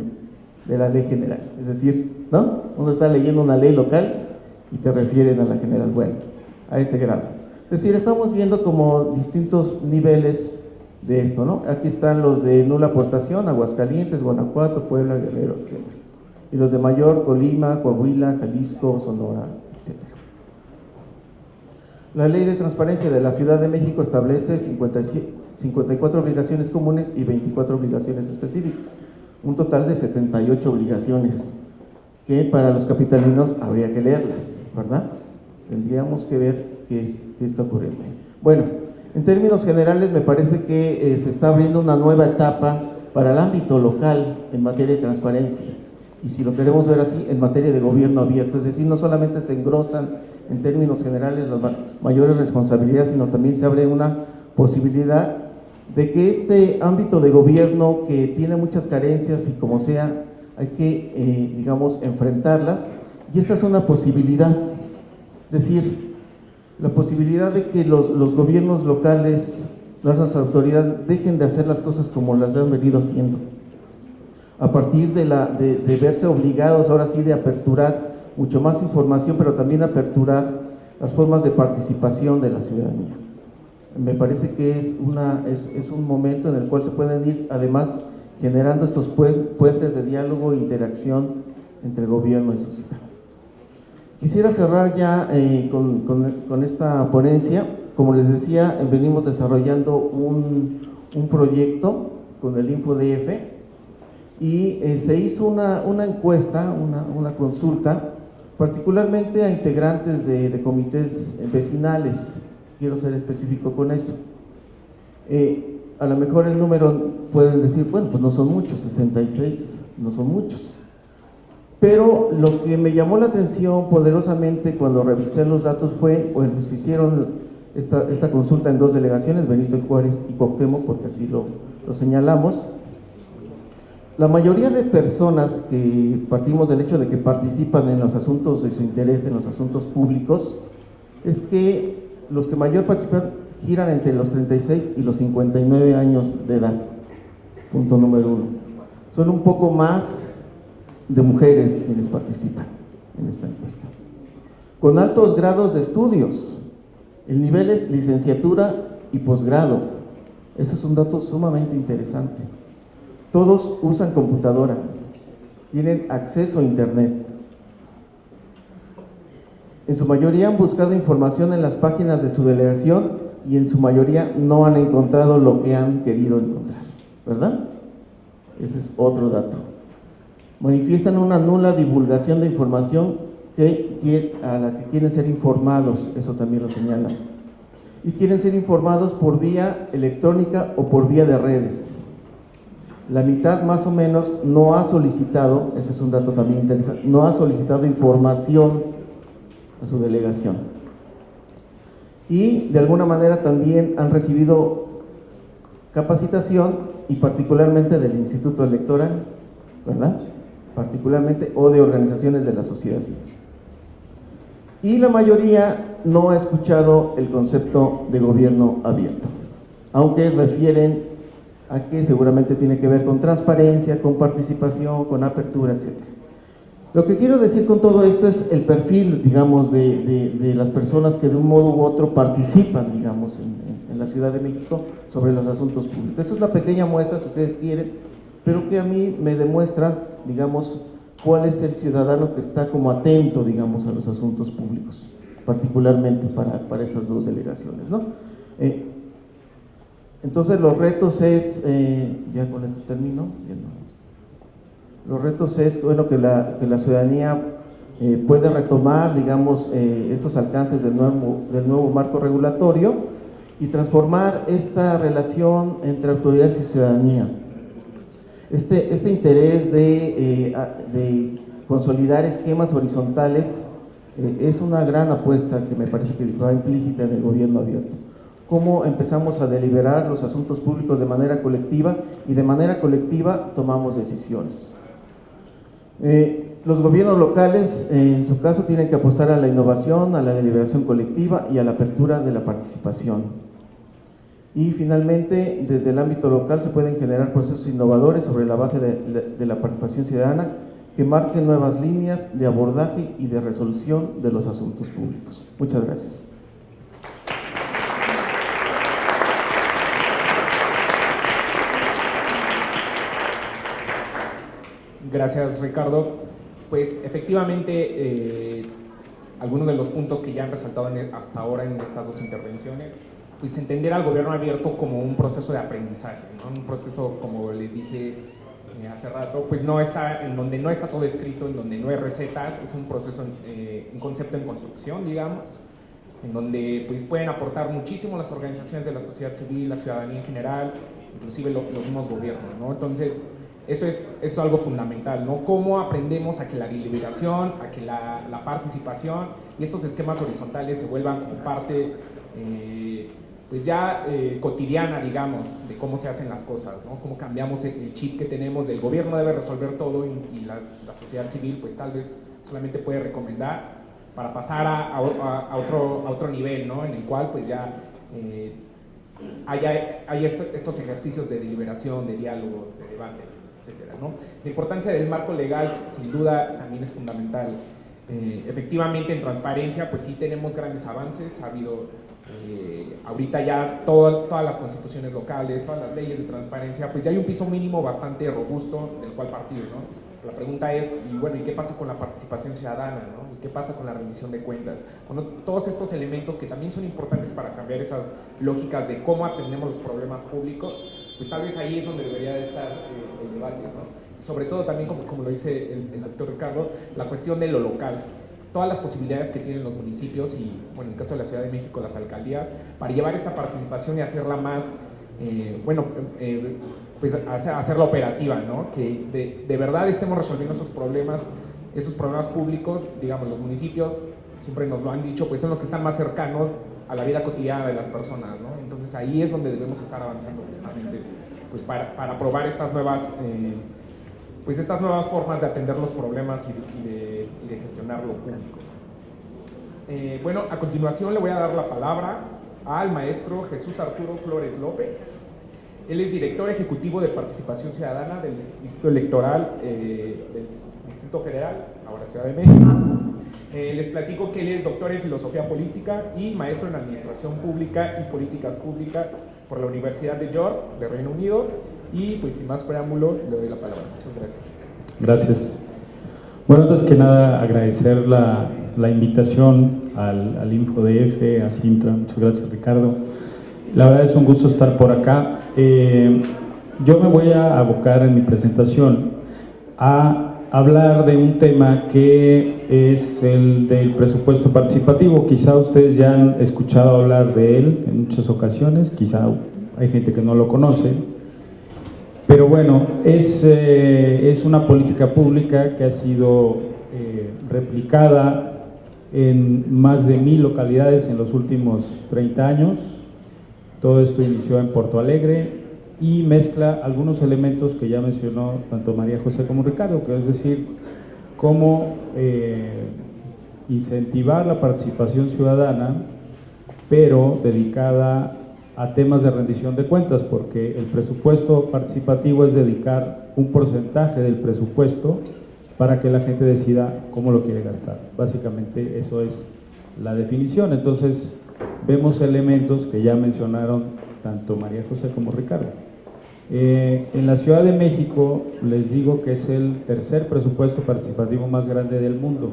de la ley general, es decir, ¿no? Uno está leyendo una ley local y te refieren a la general, bueno, a ese grado. Es decir, estamos viendo como distintos niveles de esto, ¿no? Aquí están los de nula aportación, Aguascalientes, Guanajuato, Puebla, Guerrero, etc. Y los de mayor, Colima, Coahuila, Jalisco, Sonora, etc. La Ley de Transparencia de la Ciudad de México establece 54 obligaciones comunes y 24 obligaciones específicas, un total de 78 obligaciones, que para los capitalinos habría que leerlas, ¿verdad? Tendríamos que ver qué está ocurriendo. Bueno, en términos generales me parece que se está abriendo una nueva etapa para el ámbito local en materia de transparencia, y si lo queremos ver así, en materia de gobierno abierto, es decir, no solamente se engrosan en términos generales las mayores responsabilidades, sino también se abre una posibilidad de que este ámbito de gobierno, que tiene muchas carencias y como sea, hay que, digamos, enfrentarlas, y esta es una posibilidad, es decir, la posibilidad de que los gobiernos locales, nuestras autoridades, dejen de hacer las cosas como las han venido haciendo, a partir de verse obligados ahora sí de aperturar mucho más información, pero también aperturar las formas de participación de la ciudadanía. Me parece que es un momento en el cual se pueden ir además generando estos puentes de diálogo e interacción entre gobierno y sociedad. Quisiera cerrar ya con esta ponencia. Como les decía, venimos desarrollando un proyecto con el InfoDF y se hizo una encuesta, una consulta, particularmente a integrantes de comités vecinales. Quiero ser específico con eso. A lo mejor el número pueden decir, bueno, pues no son muchos, 66 no son muchos. Pero lo que me llamó la atención poderosamente cuando revisé los datos fue, bueno, se hicieron esta consulta en 2 delegaciones, Benito Juárez y Cuauhtémoc, porque así lo señalamos. La mayoría de personas que partimos del hecho de que participan en los asuntos de su interés, en los asuntos públicos, es que los que mayor participan giran entre los 36 y los 59 años de edad, punto número 1. Son un poco más de mujeres quienes participan en esta encuesta. Con altos grados de estudios, el nivel es licenciatura y posgrado. Eso es un dato sumamente interesante. Todos usan computadora, tienen acceso a internet. En su mayoría han buscado información en las páginas de su delegación y en su mayoría no han encontrado lo que han querido encontrar, ¿verdad? Ese es otro dato. Manifiestan una nula divulgación de información a la que quieren ser informados, eso también lo señalan. Y quieren ser informados por vía electrónica o por vía de redes. La mitad más o menos no ha solicitado, ese es un dato también interesante, no ha solicitado información a su delegación. Y de alguna manera también han recibido capacitación y particularmente del Instituto Electoral, ¿verdad? Particularmente, o de organizaciones de la sociedad civil. Y la mayoría no ha escuchado el concepto de gobierno abierto, aunque refieren a que seguramente tiene que ver con transparencia, con participación, con apertura, etc. Lo que quiero decir con todo esto es el perfil, digamos, de las personas que de un modo u otro participan, digamos, en la Ciudad de México sobre los asuntos públicos. Esta es una pequeña muestra, si ustedes quieren, pero que a mí me demuestra, digamos, cuál es el ciudadano que está como atento, digamos, a los asuntos públicos, particularmente para estas dos delegaciones, ¿no? Entonces los retos es, ya con esto termino, los retos es, bueno, que la ciudadanía puede retomar, digamos, estos alcances del nuevo marco regulatorio y transformar esta relación entre autoridades y ciudadanía. Este interés de consolidar esquemas horizontales es una gran apuesta que me parece que va implícita en el gobierno abierto. Cómo empezamos a deliberar los asuntos públicos de manera colectiva y de manera colectiva tomamos decisiones. Los gobiernos locales, en su caso, tienen que apostar a la innovación, a la deliberación colectiva y a la apertura de la participación. Y finalmente, desde el ámbito local se pueden generar procesos innovadores sobre la base de la participación ciudadana que marquen nuevas líneas de abordaje y de resolución de los asuntos públicos. Muchas gracias. Gracias, Ricardo. Pues efectivamente, algunos de los puntos que ya han resaltado hasta ahora en estas dos intervenciones, pues entender al gobierno abierto como un proceso de aprendizaje, ¿no? Un proceso, como les dije hace rato, pues no está, en donde no está todo escrito, en donde no hay recetas, es un proceso, un concepto en construcción, digamos, en donde pues pueden aportar muchísimo las organizaciones de la sociedad civil, la ciudadanía en general, inclusive los mismos gobiernos, ¿no? Entonces, eso es algo fundamental, ¿no? Cómo aprendemos a que la deliberación, a que la participación y estos esquemas horizontales se vuelvan como parte pues ya cotidiana, digamos, de cómo se hacen las cosas, ¿no? Cómo cambiamos el chip que tenemos del gobierno debe resolver todo y la sociedad civil pues tal vez solamente puede recomendar para pasar a otro nivel, ¿no? En el cual pues ya hay estos ejercicios de deliberación, de diálogo, de debate, etcétera, ¿no? La importancia del marco legal sin duda también es fundamental. Efectivamente en transparencia pues sí tenemos grandes avances, ha habido ahorita ya todas las constituciones locales, todas las leyes de transparencia, pues ya hay un piso mínimo bastante robusto del cual partir, ¿no? La pregunta es, y bueno, ¿y qué pasa con la participación ciudadana, ¿no? ¿Y qué pasa con la rendición de cuentas? Bueno, todos estos elementos que también son importantes para cambiar esas lógicas de cómo atendemos los problemas públicos, pues tal vez ahí es donde debería de estar el debate, ¿no? Sobre todo también, como lo dice el doctor Ricardo, la cuestión de lo local. Todas las posibilidades que tienen los municipios y, bueno, en el caso de la Ciudad de México, las alcaldías, para llevar esta participación y hacerla más, pues hacerla operativa, ¿no? Que de verdad estemos resolviendo esos problemas públicos, digamos, los municipios, siempre nos lo han dicho, pues son los que están más cercanos a la vida cotidiana de las personas, ¿no? Entonces ahí es donde debemos estar avanzando justamente, pues para probar estas nuevas formas de atender los problemas y de gestionar lo público. Bueno, a continuación le voy a dar la palabra al maestro Jesús Arturo Flores López. Él es director ejecutivo de Participación Ciudadana del Instituto Electoral Distrito Federal, ahora Ciudad de México. Les platico que él es doctor en Filosofía Política y maestro en Administración Pública y Políticas Públicas por la Universidad de York, de Reino Unido. Y pues sin más preámbulo, le doy la palabra. Muchas gracias. Gracias. Bueno, antes que nada agradecer la invitación al InfoDF, a Cintra. Muchas gracias, Ricardo. La verdad es un gusto estar por acá. Yo me voy a abocar en mi presentación a hablar de un tema que es el del presupuesto participativo. Quizá ustedes ya han escuchado hablar de él en muchas ocasiones, quizá hay gente que no lo conoce, pero bueno, es una política pública que ha sido replicada en más de 1000 localidades en los últimos 30 años. Todo esto inició en Porto Alegre y mezcla algunos elementos que ya mencionó tanto María José como Ricardo, que es decir, cómo incentivar la participación ciudadana, pero dedicada a temas de rendición de cuentas, porque el presupuesto participativo es dedicar un porcentaje del presupuesto para que la gente decida cómo lo quiere gastar. Básicamente eso es la definición. Entonces vemos elementos que ya mencionaron tanto María José como Ricardo. En la Ciudad de México les digo que es el tercer presupuesto participativo más grande del mundo.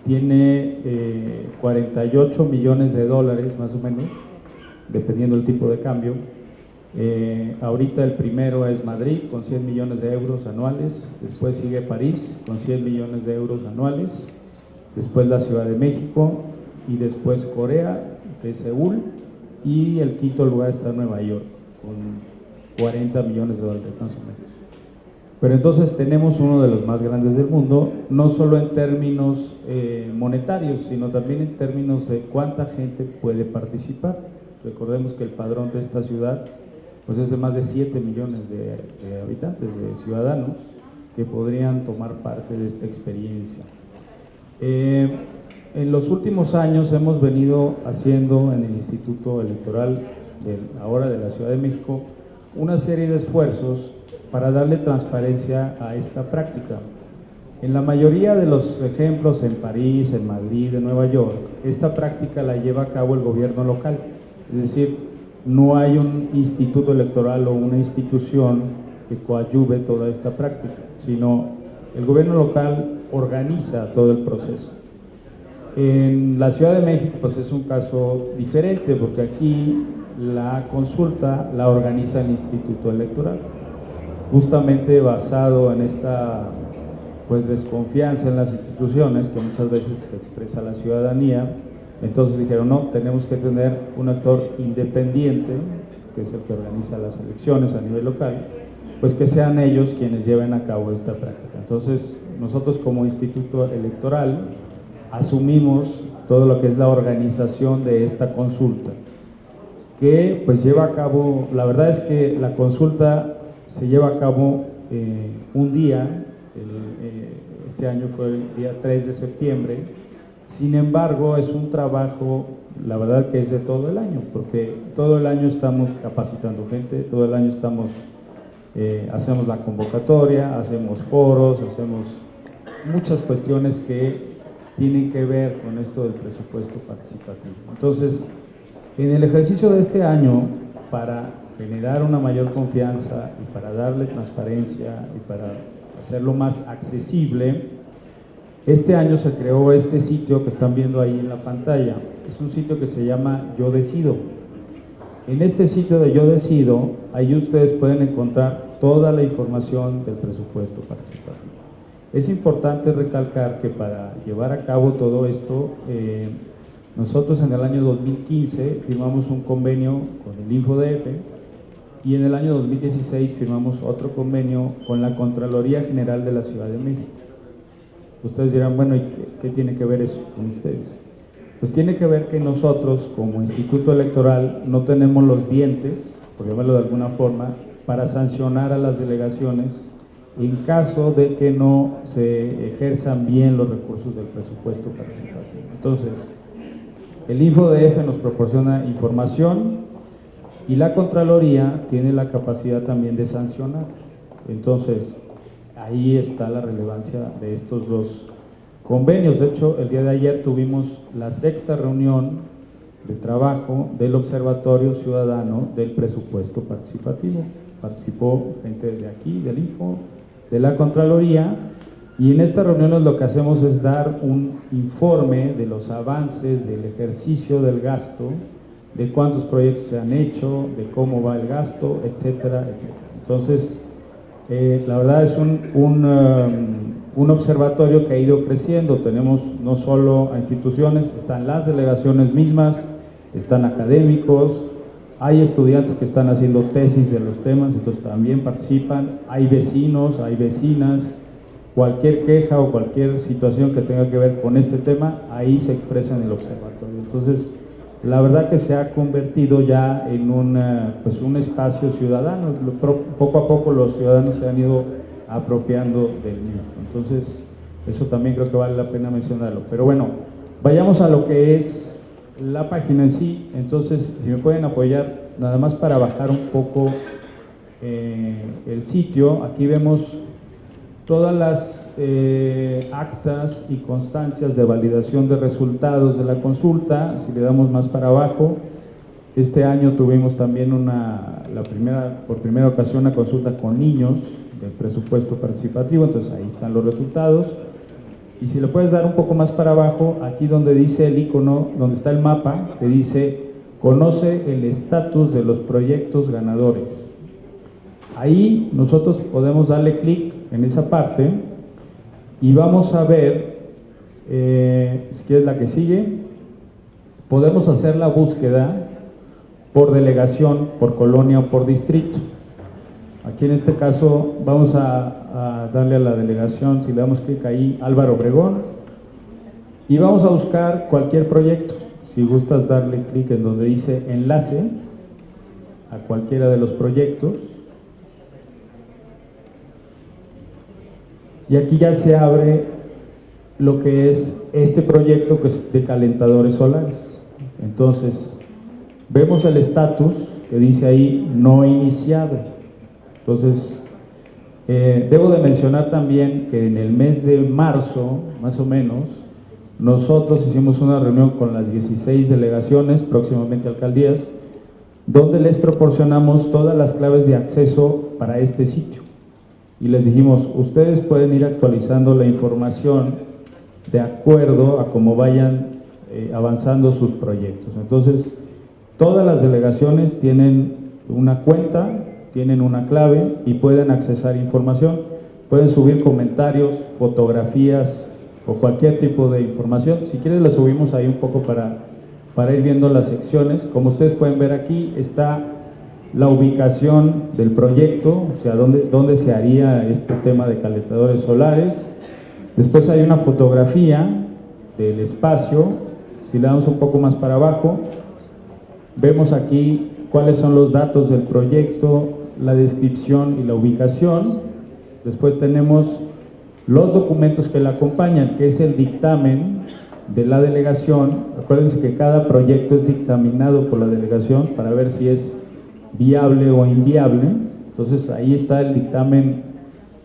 Tiene 48 millones de dólares más o menos, dependiendo del tipo de cambio. Ahorita el primero es Madrid con 100 millones de euros anuales, después sigue París con 100 millones de euros anuales, después la Ciudad de México y después Corea, que es Seúl, y el quinto lugar está Nueva York con 40 millones de dólares más o menos. Pero entonces tenemos uno de los más grandes del mundo, no solo en términos monetarios, sino también en términos de cuánta gente puede participar. Recordemos que el padrón de esta ciudad pues es de más de 7 millones de habitantes, de ciudadanos que podrían tomar parte de esta experiencia. En los últimos años hemos venido haciendo en el Instituto Electoral ahora de la Ciudad de México una serie de esfuerzos para darle transparencia a esta práctica. En la mayoría de los ejemplos, en París, en Madrid, en Nueva York, esta práctica la lleva a cabo el gobierno local. Es decir, no hay un instituto electoral o una institución que coadyuve toda esta práctica, sino el gobierno local organiza todo el proceso. En la Ciudad de México pues es un caso diferente, porque aquí la consulta la organiza el Instituto Electoral, justamente basado en esta pues desconfianza en las instituciones que muchas veces se expresa la ciudadanía. Entonces dijeron, no, tenemos que tener un actor independiente, que es el que organiza las elecciones a nivel local, pues que sean ellos quienes lleven a cabo esta práctica. Entonces nosotros como Instituto Electoral asumimos todo lo que es la organización de esta consulta, que pues lleva a cabo, la verdad es que la consulta se lleva a cabo un día, este año fue el día 3 de septiembre, sin embargo es un trabajo, la verdad que es de todo el año, porque todo el año estamos capacitando gente, todo el año hacemos la convocatoria, hacemos foros, hacemos muchas cuestiones que tienen que ver con esto del presupuesto participativo. Entonces, en el ejercicio de este año, para generar una mayor confianza y para darle transparencia y para hacerlo más accesible, este año se creó este sitio que están viendo ahí en la pantalla. Es un sitio que se llama Yo Decido. En este sitio de Yo Decido, ahí ustedes pueden encontrar toda la información del presupuesto participativo. Es importante recalcar que para llevar a cabo todo esto, nosotros en el año 2015 firmamos un convenio con el InfoDF y en el año 2016 firmamos otro convenio con la Contraloría General de la Ciudad de México. Ustedes dirán, bueno, ¿y qué tiene que ver eso con ustedes? Pues tiene que ver que nosotros como Instituto Electoral no tenemos los dientes, por llamarlo de alguna forma, para sancionar a las delegaciones en caso de que no se ejerzan bien los recursos del presupuesto participativo. Entonces, el InfoDF nos proporciona información y la Contraloría tiene la capacidad también de sancionar. Entonces, ahí está la relevancia de estos dos convenios. De hecho, el día de ayer tuvimos la 6ª reunión de trabajo del Observatorio Ciudadano del Presupuesto Participativo. Participó gente de aquí, del INFO, de la Contraloría, y en estas reuniones lo que hacemos es dar un informe de los avances del ejercicio del gasto, de cuántos proyectos se han hecho, de cómo va el gasto, etcétera, etcétera. Entonces, la verdad es un observatorio que ha ido creciendo. Tenemos no solo a instituciones, están las delegaciones mismas, están académicos, hay estudiantes que están haciendo tesis de los temas, entonces también participan, hay vecinos, hay vecinas, cualquier queja o cualquier situación que tenga que ver con este tema, ahí se expresa en el observatorio. Entonces, la verdad que se ha convertido ya en un espacio ciudadano. Poco a poco los ciudadanos se han ido apropiando del mismo. Entonces, eso también creo que vale la pena mencionarlo. Pero bueno, vayamos a lo que es la página en sí. Entonces, si me pueden apoyar, nada más para bajar un poco el sitio. Aquí vemos todas las actas y constancias de validación de resultados de la consulta. Si le damos más para abajo, este año tuvimos también por primera ocasión una consulta con niños del presupuesto participativo, entonces ahí están los resultados. Y si le puedes dar un poco más para abajo, aquí donde dice el icono, donde está el mapa, te dice conoce el estatus de los proyectos ganadores. Ahí nosotros podemos darle clic en esa parte y vamos a ver, si quieres la que sigue, podemos hacer la búsqueda por delegación, por colonia o por distrito. Aquí en este caso vamos a darle a la delegación, si le damos clic ahí, Álvaro Obregón, y vamos a buscar cualquier proyecto. Si gustas darle clic en donde dice enlace a cualquiera de los proyectos, y aquí ya se abre lo que es este proyecto, que es de calentadores solares. Entonces, vemos el estatus que dice ahí no iniciado. Entonces, debo de mencionar también que en el mes de marzo, más o menos, nosotros hicimos una reunión con las 16 delegaciones, próximamente alcaldías, donde les proporcionamos todas las claves de acceso para este sitio. Y les dijimos, ustedes pueden ir actualizando la información de acuerdo a cómo vayan avanzando sus proyectos. Entonces, todas las delegaciones tienen una cuenta, tienen una clave y pueden accesar información. Pueden subir comentarios, fotografías o cualquier tipo de información. Si quieres la subimos ahí un poco para ir viendo las secciones. Como ustedes pueden ver aquí está la ubicación del proyecto, o sea, dónde se haría este tema de calentadores solares. Después hay una fotografía del espacio. Si le damos un poco más para abajo, vemos aquí cuáles son los datos del proyecto, la descripción y la ubicación. Después tenemos los documentos que la acompañan, que es el dictamen de la delegación. Acuérdense que cada proyecto es dictaminado por la delegación para ver si es viable o inviable. Entonces ahí está el dictamen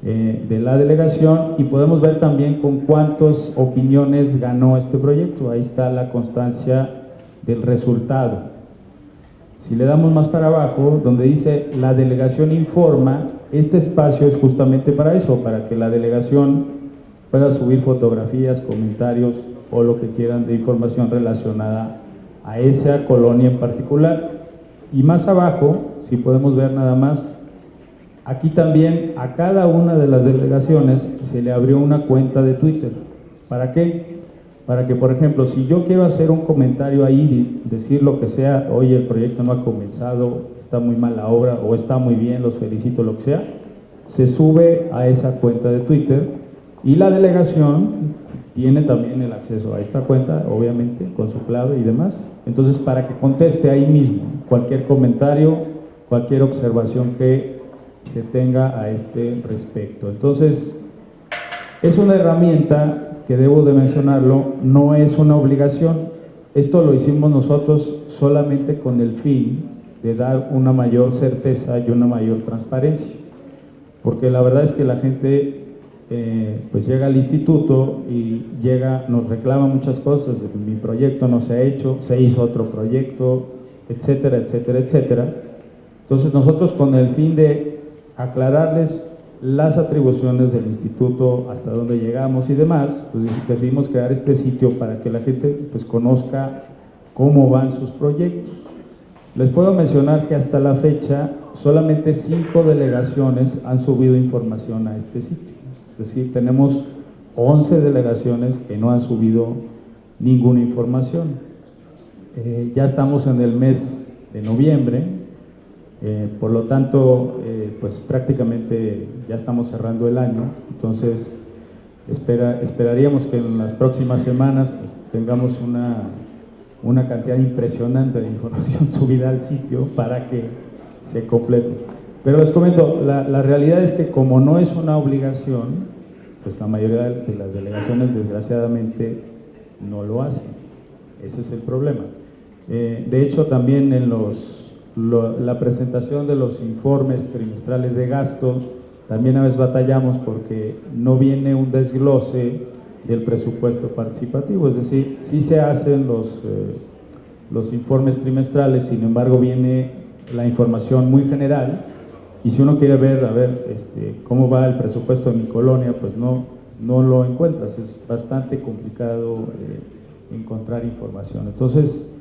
de la delegación y podemos ver también con cuántas opiniones ganó este proyecto. Ahí está la constancia del resultado. Si le damos más para abajo, donde dice la delegación informa, este espacio es justamente para eso, para que la delegación pueda subir fotografías, comentarios o lo que quieran de información relacionada a esa colonia en particular. Y más abajo, si podemos ver nada más, aquí también a cada una de las delegaciones se le abrió una cuenta de Twitter. ¿Para qué? Para que, por ejemplo, si yo quiero hacer un comentario ahí, decir lo que sea, oye, el proyecto no ha comenzado, está muy mal la obra, o está muy bien, los felicito, lo que sea, se sube a esa cuenta de Twitter y la delegación tiene también el acceso a esta cuenta, obviamente, con su clave y demás. Entonces, para que conteste ahí mismo cualquier comentario, cualquier observación que se tenga a este respecto. Entonces, es una herramienta que debo de mencionarlo, no es una obligación. Esto lo hicimos nosotros solamente con el fin de dar una mayor certeza y una mayor transparencia. Porque la verdad es que la gente pues llega al instituto y nos reclama muchas cosas, mi proyecto no se ha hecho, se hizo otro proyecto, etcétera, etcétera, etcétera. Entonces nosotros, con el fin de aclararles las atribuciones del instituto, hasta dónde llegamos y demás, pues decidimos crear este sitio para que la gente pues conozca cómo van sus proyectos. Les puedo mencionar que hasta la fecha solamente 5 delegaciones han subido información a este sitio. Es decir, tenemos 11 delegaciones que no han subido ninguna información. Ya estamos en el mes de noviembre, por lo tanto, pues prácticamente ya estamos cerrando el año. Entonces, esperaríamos que en las próximas semanas pues, tengamos una cantidad impresionante de información subida al sitio para que se complete. Pero les comento, la realidad es que como no es una obligación, pues la mayoría de las delegaciones desgraciadamente no lo hacen. Ese es el problema. De hecho, también en la presentación de los informes trimestrales de gasto, también a veces batallamos porque no viene un desglose del presupuesto participativo, es decir, sí se hacen los informes trimestrales, sin embargo viene la información muy general, y si uno quiere ver, cómo va el presupuesto de mi colonia, pues no lo encuentras, es bastante complicado encontrar información. Entonces,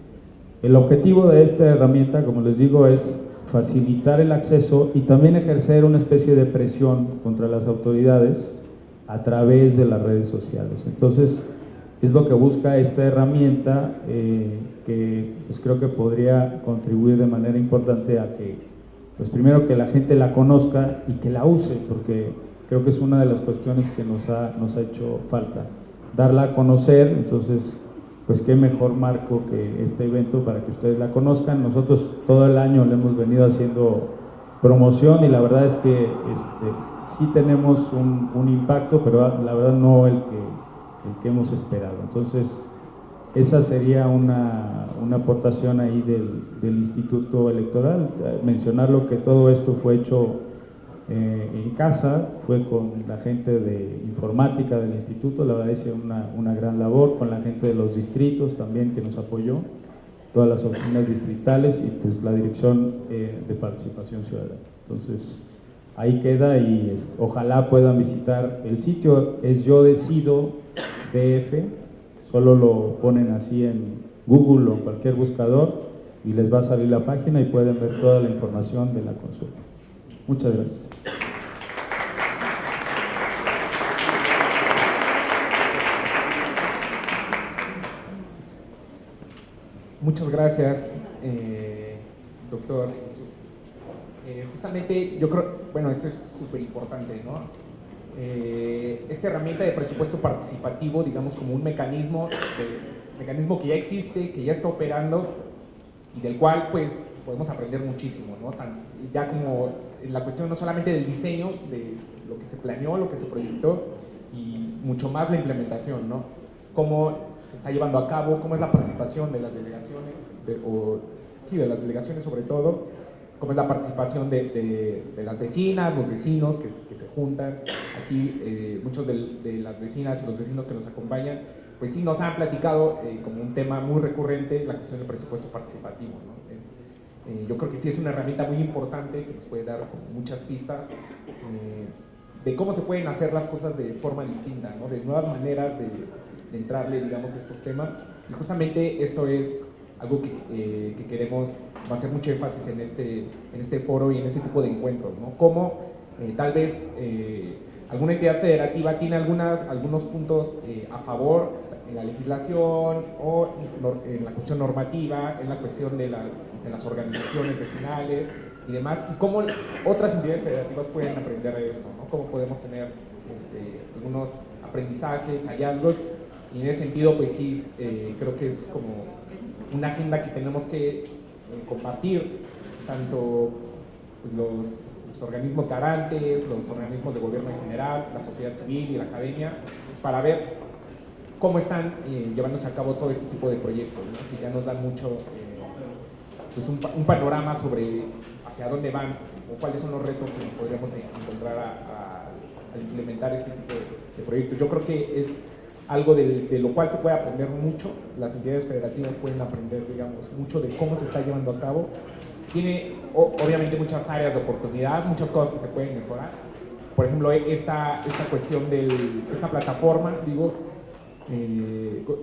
el objetivo de esta herramienta, como les digo, es facilitar el acceso y también ejercer una especie de presión contra las autoridades a través de las redes sociales. Entonces, es lo que busca esta herramienta, que pues creo que podría contribuir de manera importante a que, pues primero, que la gente la conozca y que la use, porque creo que es una de las cuestiones que nos ha hecho falta, darla a conocer. Entonces, pues qué mejor marco que este evento para que ustedes la conozcan. Nosotros todo el año le hemos venido haciendo promoción y la verdad es que sí tenemos un impacto, pero la verdad no el que hemos esperado. Entonces, esa sería una aportación ahí del Instituto Electoral. Mencionarlo que todo esto fue hecho en casa, fue con la gente de informática del instituto, la verdad hice una gran labor, con la gente de los distritos también que nos apoyó, todas las oficinas distritales y pues la dirección de participación ciudadana. Entonces ahí queda y ojalá puedan visitar el sitio. Es Yo Decido DF, solo lo ponen así en Google o cualquier buscador y les va a salir la página y pueden ver toda la información de la consulta. Muchas gracias. Muchas gracias, doctor Jesús. Justamente yo creo, bueno, esto es súper importante, ¿no? Esta herramienta de presupuesto participativo, digamos, como un mecanismo que ya existe, que ya está operando y del cual pues podemos aprender muchísimo, ¿no? Ya como en la cuestión no solamente del diseño, de lo que se planeó, lo que se proyectó y mucho más la implementación, ¿no? Cómo se está llevando a cabo, cómo es la participación de las delegaciones, de las delegaciones sobre todo, cómo es la participación de las vecinas, los vecinos que se juntan. Aquí muchos de las vecinas y los vecinos que nos acompañan, pues sí nos han platicado como un tema muy recurrente la cuestión del presupuesto participativo, ¿no? Yo creo que sí es una herramienta muy importante que nos puede dar como muchas pistas de cómo se pueden hacer las cosas de forma distinta, ¿no? De nuevas maneras de entrarle, digamos, a estos temas. Y justamente esto es algo que queremos hacer mucho énfasis en este foro y en este tipo de encuentros, ¿no? Cómo tal vez alguna entidad federativa tiene algunos puntos a favor en la legislación o en la cuestión normativa, en la cuestión de las organizaciones vecinales y demás, y cómo otras entidades federativas pueden aprender de esto, ¿no? Cómo podemos tener algunos aprendizajes, hallazgos, y en ese sentido, pues sí, creo que es como una agenda que tenemos que compartir, tanto los organismos garantes, los organismos de gobierno en general, la sociedad civil y la academia, pues para ver cómo están llevándose a cabo todo este tipo de proyectos, ¿no? Que ya nos dan mucho, pues un panorama sobre hacia dónde van o cuáles son los retos que nos podríamos encontrar al implementar este tipo de proyectos. Yo creo que es algo de lo cual se puede aprender mucho. Las entidades federativas pueden aprender, digamos, mucho de cómo se está llevando a cabo. Tiene obviamente muchas áreas de oportunidad, muchas cosas que se pueden mejorar. Por ejemplo, esta cuestión de esta plataforma, digo,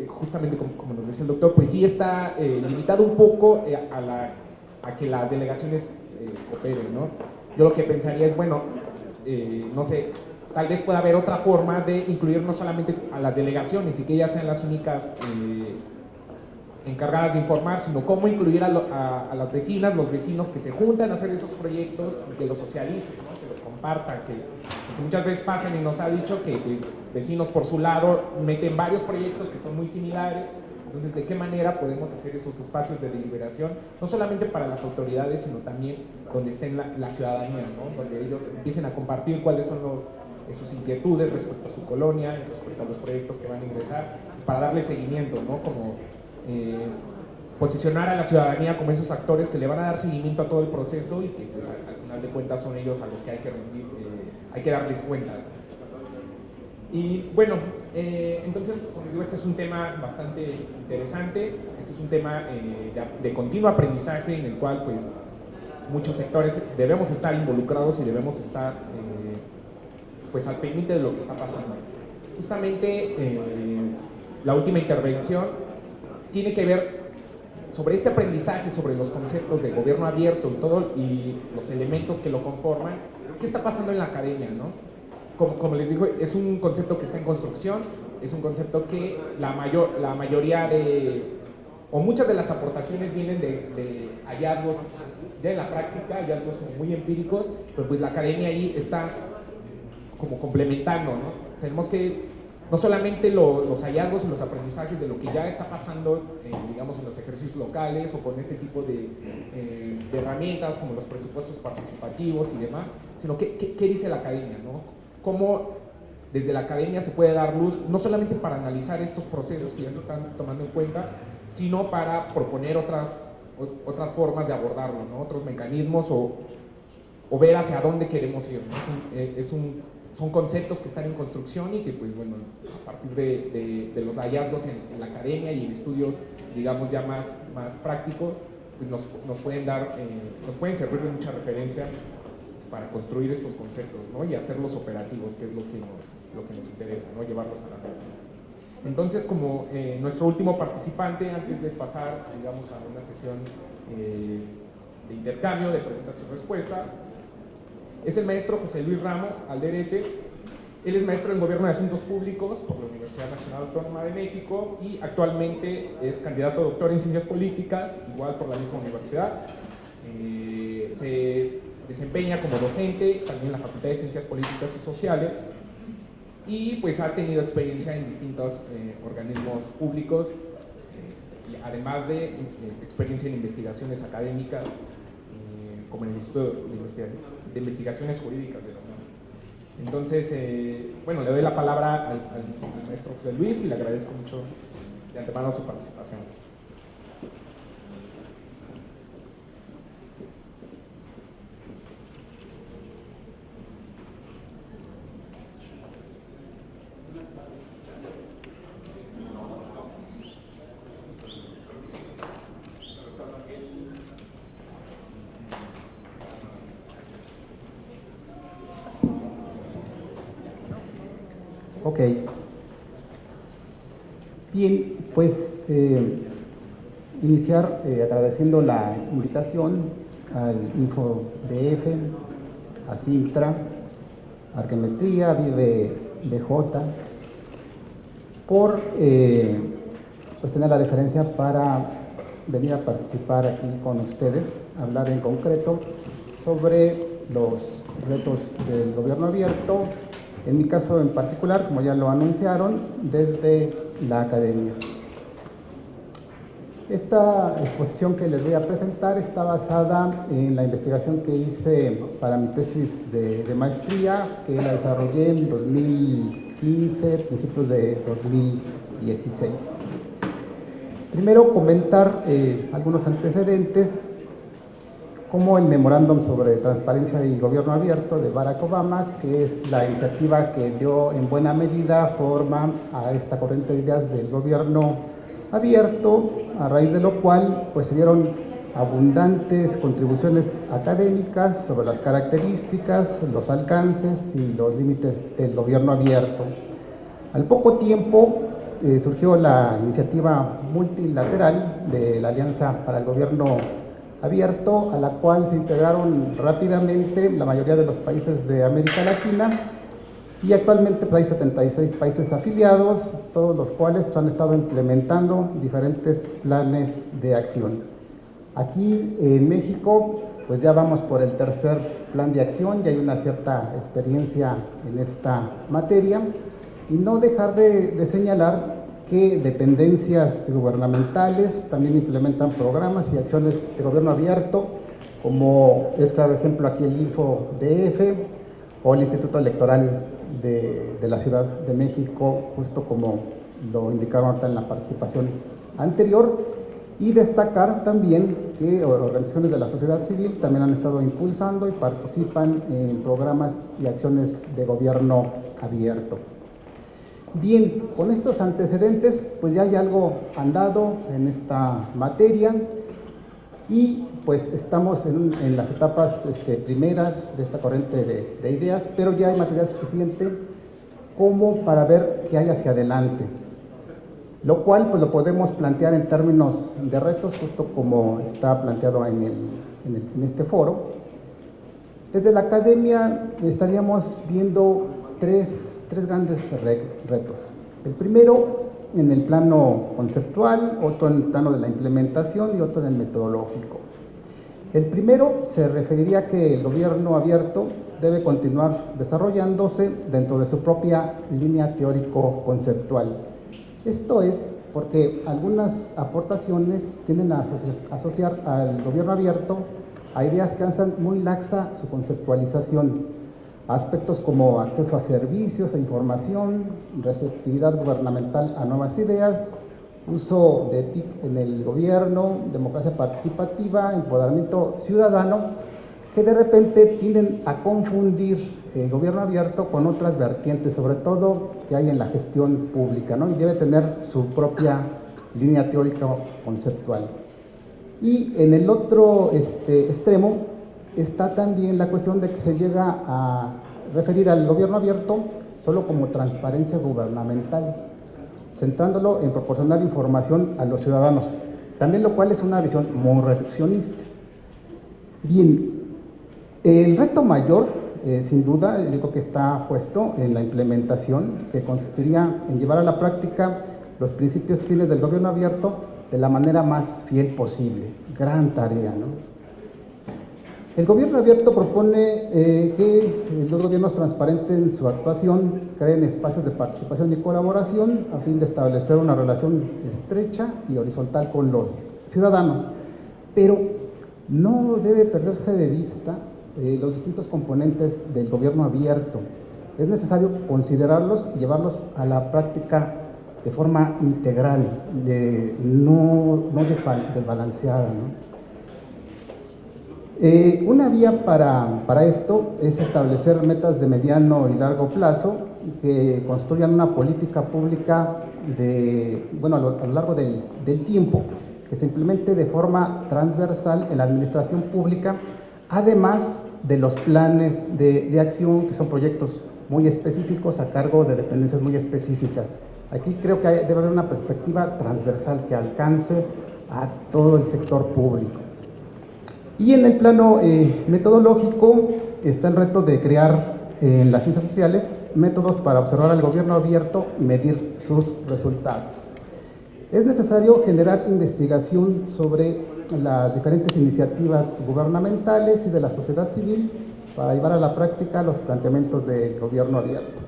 justamente como nos decía el doctor, pues sí está limitado un poco a que las delegaciones operen, ¿no? Yo lo que pensaría es, bueno, no sé, tal vez pueda haber otra forma de incluir no solamente a las delegaciones y que ellas sean las únicas encargadas de informar, sino cómo incluir a las vecinas, los vecinos que se juntan a hacer esos proyectos y que los socialicen, ¿no? Que los compartan, que muchas veces pasan y nos ha dicho que pues, vecinos por su lado meten varios proyectos que son muy similares. Entonces, ¿de qué manera podemos hacer esos espacios de deliberación, no solamente para las autoridades, sino también donde estén la ciudadanía, ¿no? Donde ellos empiecen a compartir cuáles son sus inquietudes respecto a su colonia, respecto a los proyectos que van a ingresar, para darle seguimiento, ¿no? Como posicionar a la ciudadanía como esos actores que le van a dar seguimiento a todo el proceso y que pues, al final de cuentas son ellos a los que hay que rendir, hay que darles cuenta. Y bueno, entonces, como digo, este es un tema bastante interesante, este es un tema de continuo aprendizaje en el cual pues muchos sectores debemos estar involucrados y debemos estar pues al pendiente de lo que está pasando. Justamente la última intervención tiene que ver sobre este aprendizaje, sobre los conceptos de gobierno abierto y los elementos que lo conforman. ¿Qué está pasando en la academia, no? Como les digo, es un concepto que está en construcción, es un concepto que la mayoría o muchas de las aportaciones vienen de hallazgos ya en la práctica, hallazgos como muy empíricos, pero pues la academia ahí está como complementando, ¿no? Tenemos que no solamente los hallazgos y los aprendizajes de lo que ya está pasando, digamos, en los ejercicios locales o con este tipo de herramientas como los presupuestos participativos y demás, sino qué dice la academia, ¿no? Cómo desde la academia se puede dar luz, no solamente para analizar estos procesos que ya se están tomando en cuenta, sino para proponer otras formas de abordarlo, ¿no? Otros mecanismos o ver hacia dónde queremos ir, ¿no? Son conceptos que están en construcción y que, pues bueno, a partir de los hallazgos en la academia y en estudios, digamos, ya más prácticos, pues nos pueden servir de mucha referencia para construir estos conceptos, ¿no? Y hacerlos operativos, que es lo que nos interesa, ¿no? Llevarlos a la práctica. Entonces, como nuestro último participante, antes de pasar, digamos, a una sesión de intercambio de preguntas y respuestas, es el maestro José Luis Ramos Alderete. Él es maestro en Gobierno de Asuntos Públicos por la Universidad Nacional Autónoma de México y actualmente es candidato a doctor en Ciencias Políticas, igual por la misma universidad. Se desempeña como docente también en la Facultad de Ciencias Políticas y Sociales y pues ha tenido experiencia en distintos organismos públicos, además de experiencia en investigaciones académicas, como en el Instituto de Investigaciones Jurídicas de la UNAM. Entonces, bueno, le doy la palabra al maestro José Luis y le agradezco mucho de antemano su participación. Ok. Bien, pues iniciar agradeciendo la invitación al InfoDF, a Cintra, Arquemetría, Vive BJ, por pues tener la deferencia para venir a participar aquí con ustedes, hablar en concreto sobre los retos del gobierno abierto. En mi caso en particular, como ya lo anunciaron, desde la academia. Esta exposición que les voy a presentar está basada en la investigación que hice para mi tesis de maestría, que la desarrollé en 2015, principios de 2016. Primero comentar algunos antecedentes. como el Memorándum sobre Transparencia y Gobierno Abierto de Barack Obama, que es la iniciativa que dio en buena medida forma a esta corriente de ideas del gobierno abierto, a raíz de lo cual pues se dieron abundantes contribuciones académicas sobre las características, los alcances y los límites del gobierno abierto. Al poco tiempo surgió la iniciativa multilateral de la Alianza para el Gobierno Abierto, a la cual se integraron rápidamente la mayoría de los países de América Latina, y actualmente hay 76 países afiliados, todos los cuales han estado implementando diferentes planes de acción. Aquí en México, pues ya vamos por el tercer plan de acción, ya hay una cierta experiencia en esta materia, y no dejar de señalar que dependencias gubernamentales también implementan programas y acciones de gobierno abierto, como es, claro ejemplo, aquí el InfoDF o el Instituto Electoral de la Ciudad de México, justo como lo indicaron ahorita en la participación anterior. Y destacar también que organizaciones de la sociedad civil también han estado impulsando y participan en programas y acciones de gobierno abierto. Bien, con estos antecedentes, pues ya hay algo andado en esta materia y pues estamos en las etapas primeras de esta corriente de ideas, pero ya hay material suficiente como para ver qué hay hacia adelante, lo cual pues lo podemos plantear en términos de retos, justo como está planteado en este foro. Desde la academia estaríamos viendo tres grandes retos. El primero en el plano conceptual, otro en el plano de la implementación y otro en el metodológico. El primero se referiría a que el gobierno abierto debe continuar desarrollándose dentro de su propia línea teórico-conceptual. Esto es porque algunas aportaciones tienden a asociar al gobierno abierto a ideas que hacen muy laxa su conceptualización. Aspectos como acceso a servicios e información, receptividad gubernamental a nuevas ideas, uso de TIC en el gobierno, democracia participativa, empoderamiento ciudadano, que de repente tienden a confundir el gobierno abierto con otras vertientes, sobre todo que hay en la gestión pública, ¿no? Y debe tener su propia línea teórica conceptual. Y en el otro extremo está también la cuestión de que se llega a referir al gobierno abierto solo como transparencia gubernamental, centrándolo en proporcionar información a los ciudadanos, también lo cual es una visión muy reduccionista. Bien, el reto mayor, sin duda, yo creo que está puesto en la implementación, que consistiría en llevar a la práctica los principios fines del gobierno abierto de la manera más fiel posible. Gran tarea, ¿no? El gobierno abierto propone que los gobiernos transparenten su actuación, creen espacios de participación y colaboración a fin de establecer una relación estrecha y horizontal con los ciudadanos, pero no debe perderse de vista los distintos componentes del gobierno abierto. Es necesario considerarlos y llevarlos a la práctica de forma integral, no desbalanceada, ¿no? Una vía para esto es establecer metas de mediano y largo plazo que construyan una política pública a lo largo del tiempo, que se implemente de forma transversal en la administración pública, además de los planes de acción, que son proyectos muy específicos a cargo de dependencias muy específicas. Aquí creo que debe haber una perspectiva transversal que alcance a todo el sector público. Y en el plano metodológico está el reto de crear en las ciencias sociales métodos para observar al gobierno abierto y medir sus resultados. Es necesario generar investigación sobre las diferentes iniciativas gubernamentales y de la sociedad civil para llevar a la práctica los planteamientos del gobierno abierto.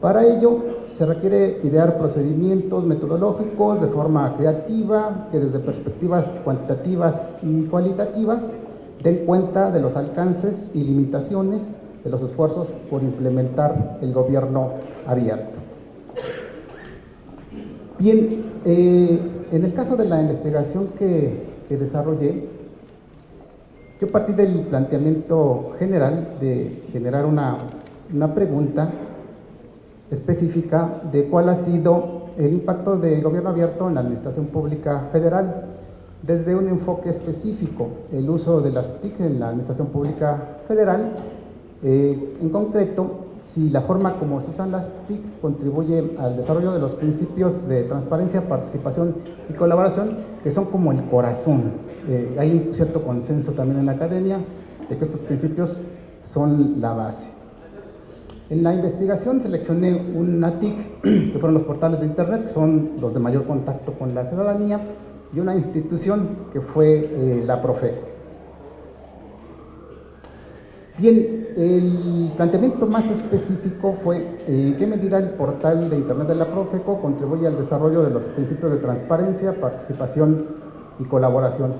Para ello se requiere idear procedimientos metodológicos de forma creativa que desde perspectivas cuantitativas y cualitativas den cuenta de los alcances y limitaciones de los esfuerzos por implementar el gobierno abierto. Bien, en el caso de la investigación que desarrollé, Yo partí del planteamiento general de generar una pregunta específica de cuál ha sido el impacto del gobierno abierto en la administración pública federal, desde un enfoque específico, el uso de las TIC en la administración pública federal, en concreto, si la forma como se usan las TIC contribuye al desarrollo de los principios de transparencia, participación y colaboración, que son como el corazón. Hay un cierto consenso también en la academia de que estos principios son la base. En la investigación seleccioné una TIC, que fueron los portales de internet, que son los de mayor contacto con la ciudadanía, y una institución que fue la Profeco. Bien, el planteamiento más específico fue en qué medida el portal de internet de la Profeco contribuye al desarrollo de los principios de transparencia, participación y colaboración.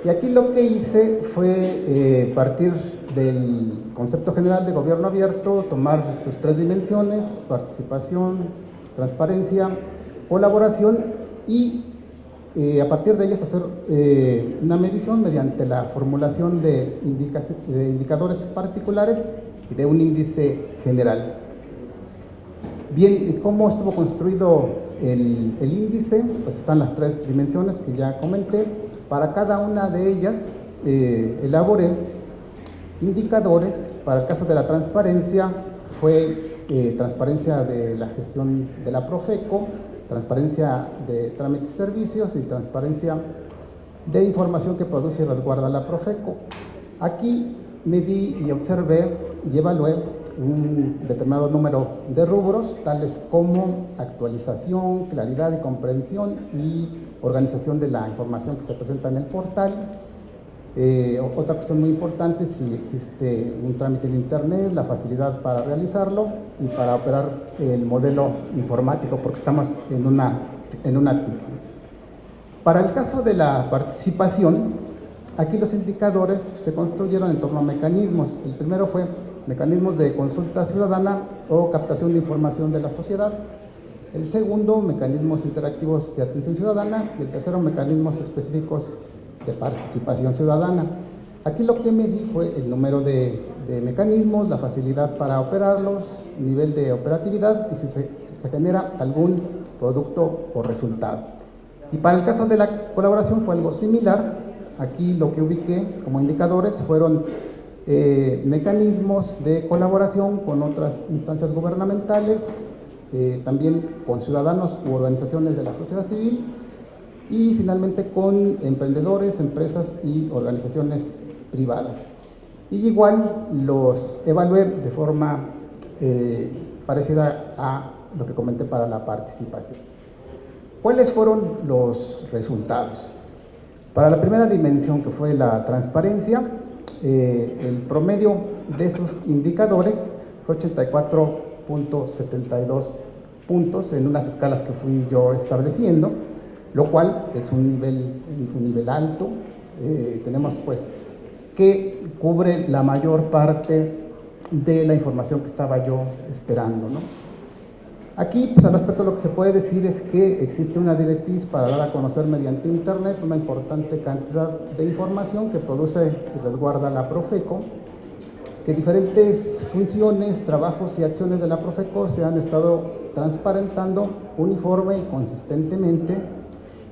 Y aquí lo que hice fue partir del concepto general de gobierno abierto, tomar sus tres dimensiones: participación, transparencia, colaboración, y a partir de ellas hacer una medición mediante la formulación de indicadores particulares y de un índice general. Bien, ¿cómo estuvo construido el índice? Pues están las tres dimensiones que ya comenté. Para cada una de ellas elaboré indicadores. Para el caso de la transparencia fue transparencia de la gestión de la Profeco, transparencia de trámites y servicios y transparencia de información que produce y resguarda la Profeco. Aquí medí y observé y evalué un determinado número de rubros, tales como actualización, claridad y comprensión y organización de la información que se presenta en el portal. Otra cuestión muy importante, si existe un trámite en internet, la facilidad para realizarlo y para operar el modelo informático, porque estamos en una TIC. Para el caso de la participación, aquí los indicadores se construyeron en torno a mecanismos. El primero fue mecanismos de consulta ciudadana o captación de información de la sociedad. El segundo, mecanismos interactivos de atención ciudadana. Y el tercero, mecanismos específicos de participación ciudadana. Aquí lo que medí fue el número de mecanismos, la facilidad para operarlos, nivel de operatividad y si se genera algún producto o resultado. Y para el caso de la colaboración fue algo similar. Aquí lo que ubiqué como indicadores fueron mecanismos de colaboración con otras instancias gubernamentales, también con ciudadanos u organizaciones de la sociedad civil, y finalmente con emprendedores, empresas y organizaciones privadas. Y igual los evalué de forma parecida a lo que comenté para la participación. ¿Cuáles fueron los resultados? Para la primera dimensión, que fue la transparencia, el promedio de sus indicadores fue 84.72 puntos en unas escalas que fui yo estableciendo, lo cual es un nivel alto. Tenemos pues que cubre la mayor parte de la información que estaba yo esperando, ¿no? Aquí, pues al respecto, lo que se puede decir es que existe una directriz para dar a conocer mediante internet una importante cantidad de información que produce y resguarda la Profeco, que diferentes funciones, trabajos y acciones de la Profeco se han estado transparentando uniforme y consistentemente,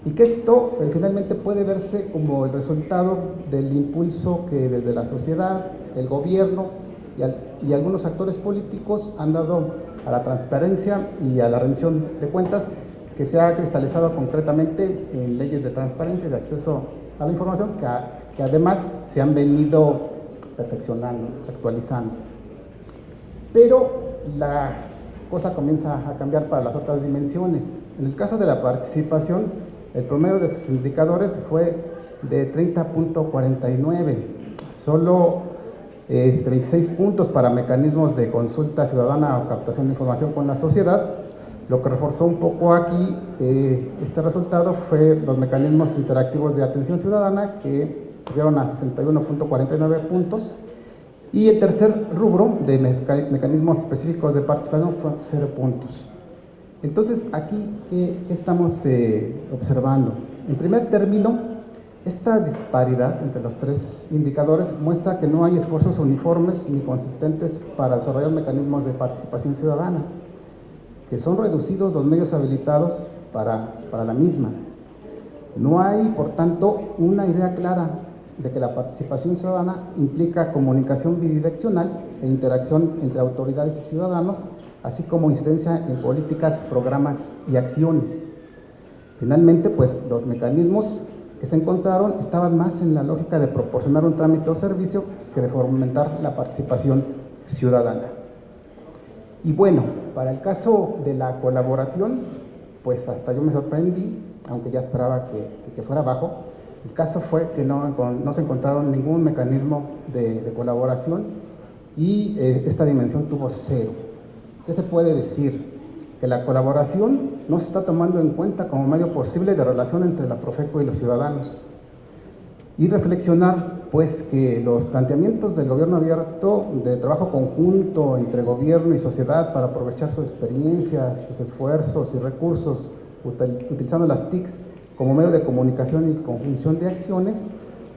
y que esto finalmente puede verse como el resultado del impulso que desde la sociedad, el gobierno y algunos actores políticos han dado a la transparencia y a la rendición de cuentas, que se ha cristalizado concretamente en leyes de transparencia y de acceso a la información, que además se han venido perfeccionando, actualizando. Pero la cosa comienza a cambiar para las otras dimensiones. En el caso de la participación, el promedio de sus indicadores fue de 30.49, solo 26 puntos para mecanismos de consulta ciudadana o captación de información con la sociedad. Lo que reforzó un poco aquí este resultado fue los mecanismos interactivos de atención ciudadana, que subieron a 61.49 puntos, y el tercer rubro de mecanismos específicos de participación fue 0 puntos. Entonces, aquí, ¿qué estamos observando? En primer término, Esta disparidad entre los tres indicadores muestra que no hay esfuerzos uniformes ni consistentes para desarrollar mecanismos de participación ciudadana, que son reducidos los medios habilitados para la misma. No hay, por tanto, una idea clara de que la participación ciudadana implica comunicación bidireccional e interacción entre autoridades y ciudadanos, así como incidencia en políticas, programas y acciones. Finalmente, pues los mecanismos que se encontraron estaban más en la lógica de proporcionar un trámite o servicio que de fomentar la participación ciudadana. Y bueno, para el caso de la colaboración, pues hasta yo me sorprendí, aunque ya esperaba que fuera bajo. El caso fue que no se encontraron ningún mecanismo de colaboración y esta dimensión tuvo 0. ¿Qué se puede decir? Que la colaboración no se está tomando en cuenta como medio posible de relación entre la Profeco y los ciudadanos. Y reflexionar, pues, que los planteamientos del gobierno abierto de trabajo conjunto entre gobierno y sociedad para aprovechar sus experiencias, sus esfuerzos y recursos, utilizando las TICs como medio de comunicación y conjunción de acciones,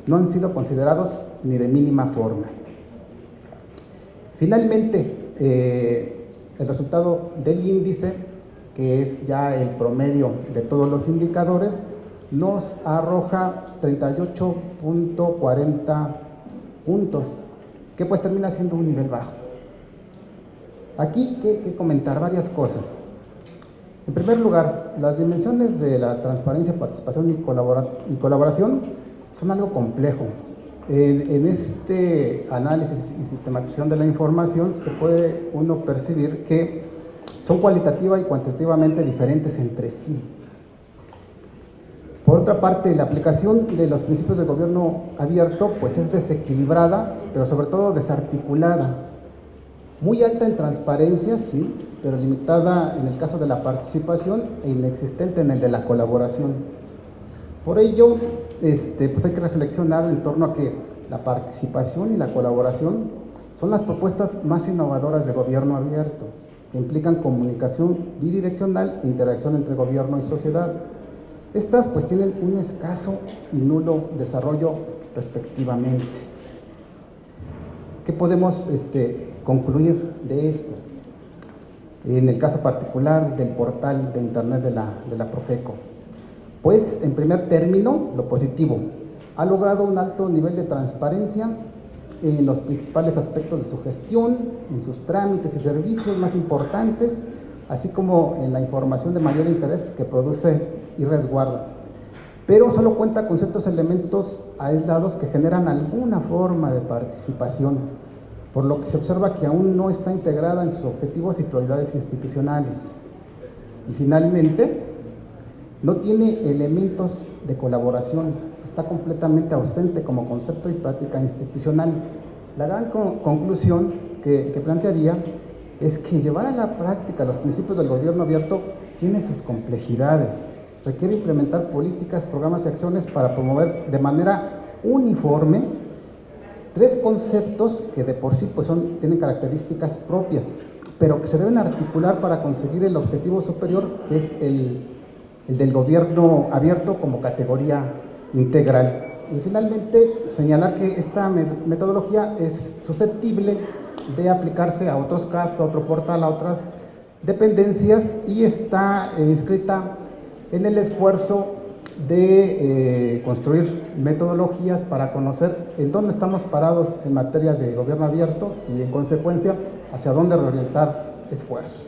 no han sido considerados ni de mínima forma. Finalmente, el resultado del índice, que es ya el promedio de todos los indicadores, nos arroja 38.40 puntos, que pues termina siendo un nivel bajo. Aquí hay que comentar varias cosas. En primer lugar, las dimensiones de la transparencia, participación y colaboración son algo complejo. En este análisis y sistematización de la información se puede uno percibir que son cualitativa y cuantitativamente diferentes entre sí. Por otra parte, la aplicación de los principios del gobierno abierto pues es desequilibrada, pero sobre todo desarticulada. Muy alta en transparencia, sí, pero limitada en el caso de la participación e inexistente en el de la colaboración. Por ello, pues hay que reflexionar en torno a que la participación y la colaboración son las propuestas más innovadoras de gobierno abierto, que implican comunicación bidireccional e interacción entre gobierno y sociedad. Estas pues tienen un escaso y nulo desarrollo respectivamente. ¿Qué podemos concluir de esto? En el caso particular del portal de internet de la Profeco. Pues, en primer término, lo positivo. Ha logrado un alto nivel de transparencia en los principales aspectos de su gestión, en sus trámites y servicios más importantes, así como en la información de mayor interés que produce y resguarda. Pero solo cuenta con ciertos elementos aislados que generan alguna forma de participación, por lo que se observa que aún no está integrada en sus objetivos y prioridades institucionales. Y finalmente, no tiene elementos de colaboración, está completamente ausente como concepto y práctica institucional. La gran conclusión que plantearía es que llevar a la práctica los principios del gobierno abierto tiene sus complejidades. Requiere implementar políticas, programas y acciones para promover de manera uniforme 3 conceptos que de por sí pues tienen características propias, pero que se deben articular para conseguir el objetivo superior, que es el del gobierno abierto como categoría integral. Y finalmente, señalar que esta metodología es susceptible de aplicarse a otros casos, a otro portal, a otras dependencias, y está inscrita en el esfuerzo de construir metodologías para conocer en dónde estamos parados en materia de gobierno abierto y, en consecuencia, hacia dónde reorientar esfuerzos.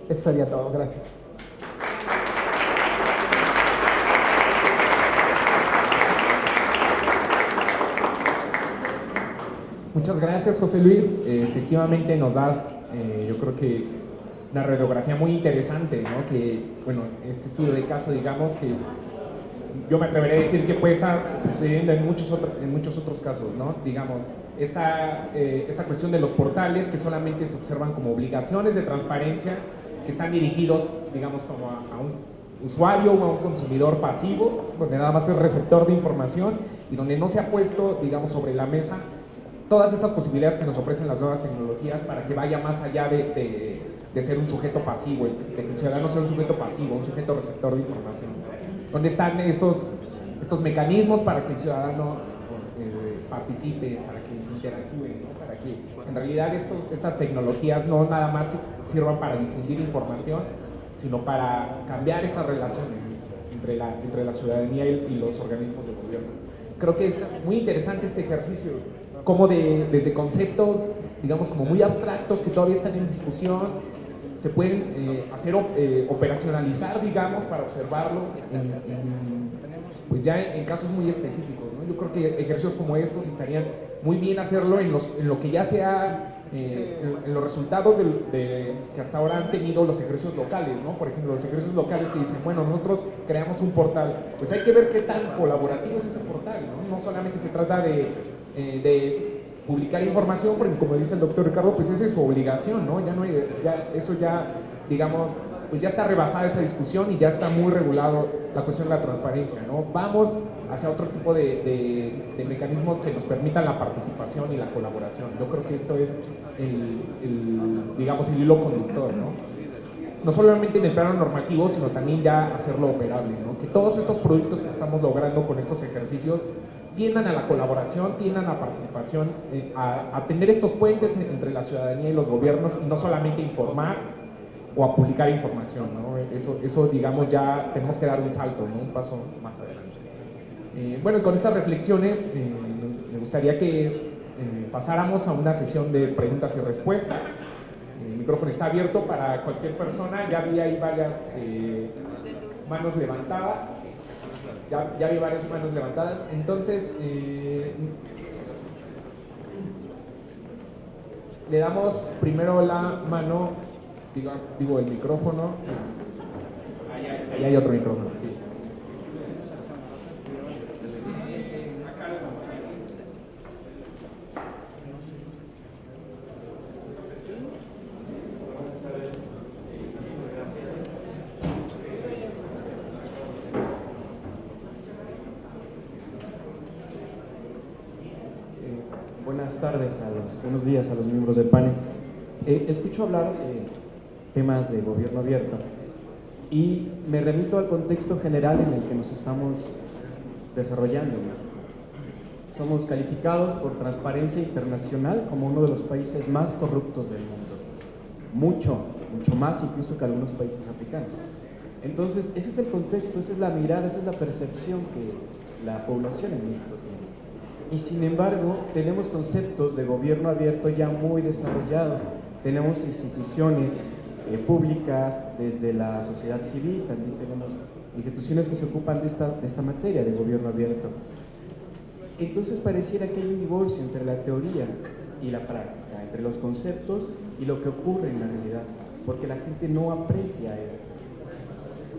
Eso sería todo. Gracias. Muchas gracias, José Luis. Efectivamente nos das, yo creo que una radiografía muy interesante, ¿no? Que, bueno, este estudio de caso, digamos, que yo me atreveré a decir que puede estar sucediendo en muchos otros casos, ¿no? Digamos, esta cuestión de los portales que solamente se observan como obligaciones de transparencia, que están dirigidos, digamos, como a un usuario o a un consumidor pasivo, donde nada más es receptor de información y donde no se ha puesto, digamos, sobre la mesa todas estas posibilidades que nos ofrecen las nuevas tecnologías para que vaya más allá de ser un sujeto pasivo, de que el ciudadano sea un sujeto pasivo, un sujeto receptor de información. ¿Dónde están estos estos mecanismos para que el ciudadano participe, para que se interactúe, ¿no? Para que en realidad estas tecnologías no nada más sirvan para difundir información, sino para cambiar estas relaciones entre la ciudadanía y los organismos de gobierno. Creo que es muy interesante este ejercicio, como desde conceptos, digamos, como muy abstractos que todavía están en discusión, se pueden operacionalizar, digamos, para observarlos pues ya en casos muy específicos, ¿no? Yo creo que ejercicios como estos estarían muy bien hacerlo en lo que ya sea, en los resultados que hasta ahora han tenido los ejercicios locales, ¿no? Por ejemplo, los ejercicios locales que dicen, bueno, nosotros creamos un portal, pues hay que ver qué tan colaborativo es ese portal, ¿no? No solamente se trata de publicar información, porque como dice el doctor Ricardo, pues esa es su obligación, ¿no? Eso ya, digamos, pues ya está rebasada esa discusión y ya está muy regulado la cuestión de la transparencia, ¿no? Vamos hacia otro tipo de mecanismos que nos permitan la participación y la colaboración. Yo creo que esto es digamos, el hilo conductor, ¿no? No solamente en el plano normativo, sino también ya hacerlo operable, ¿no? Que todos estos productos que estamos logrando con estos ejercicios tiendan a la colaboración, tiendan a la participación, a tener estos puentes entre la ciudadanía y los gobiernos, y no solamente informar o a publicar información, ¿no? Eso, digamos, ya tenemos que dar un salto, ¿no? Un paso más adelante. Bueno, con estas reflexiones me gustaría que pasáramos a una sesión de preguntas y respuestas. El micrófono está abierto para cualquier persona. Ya vi ahí varias manos levantadas. Ya vi varias manos levantadas. Entonces, le damos primero la mano, digo el micrófono. Ahí hay otro micrófono, sí. Buenos días a los miembros del panel. Escucho hablar temas de gobierno abierto y me remito al contexto general en el que nos estamos desarrollando. Somos calificados por Transparencia Internacional como uno de los países más corruptos del mundo, mucho más incluso que algunos países africanos. Entonces, ese es el contexto, esa es la mirada, esa es la percepción que la población en México tiene. Y sin embargo, tenemos conceptos de gobierno abierto ya muy desarrollados. Tenemos instituciones públicas, desde la sociedad civil, también tenemos instituciones que se ocupan de esta materia de gobierno abierto. Entonces pareciera que hay un divorcio entre la teoría y la práctica, entre los conceptos y lo que ocurre en la realidad, porque la gente no aprecia esto,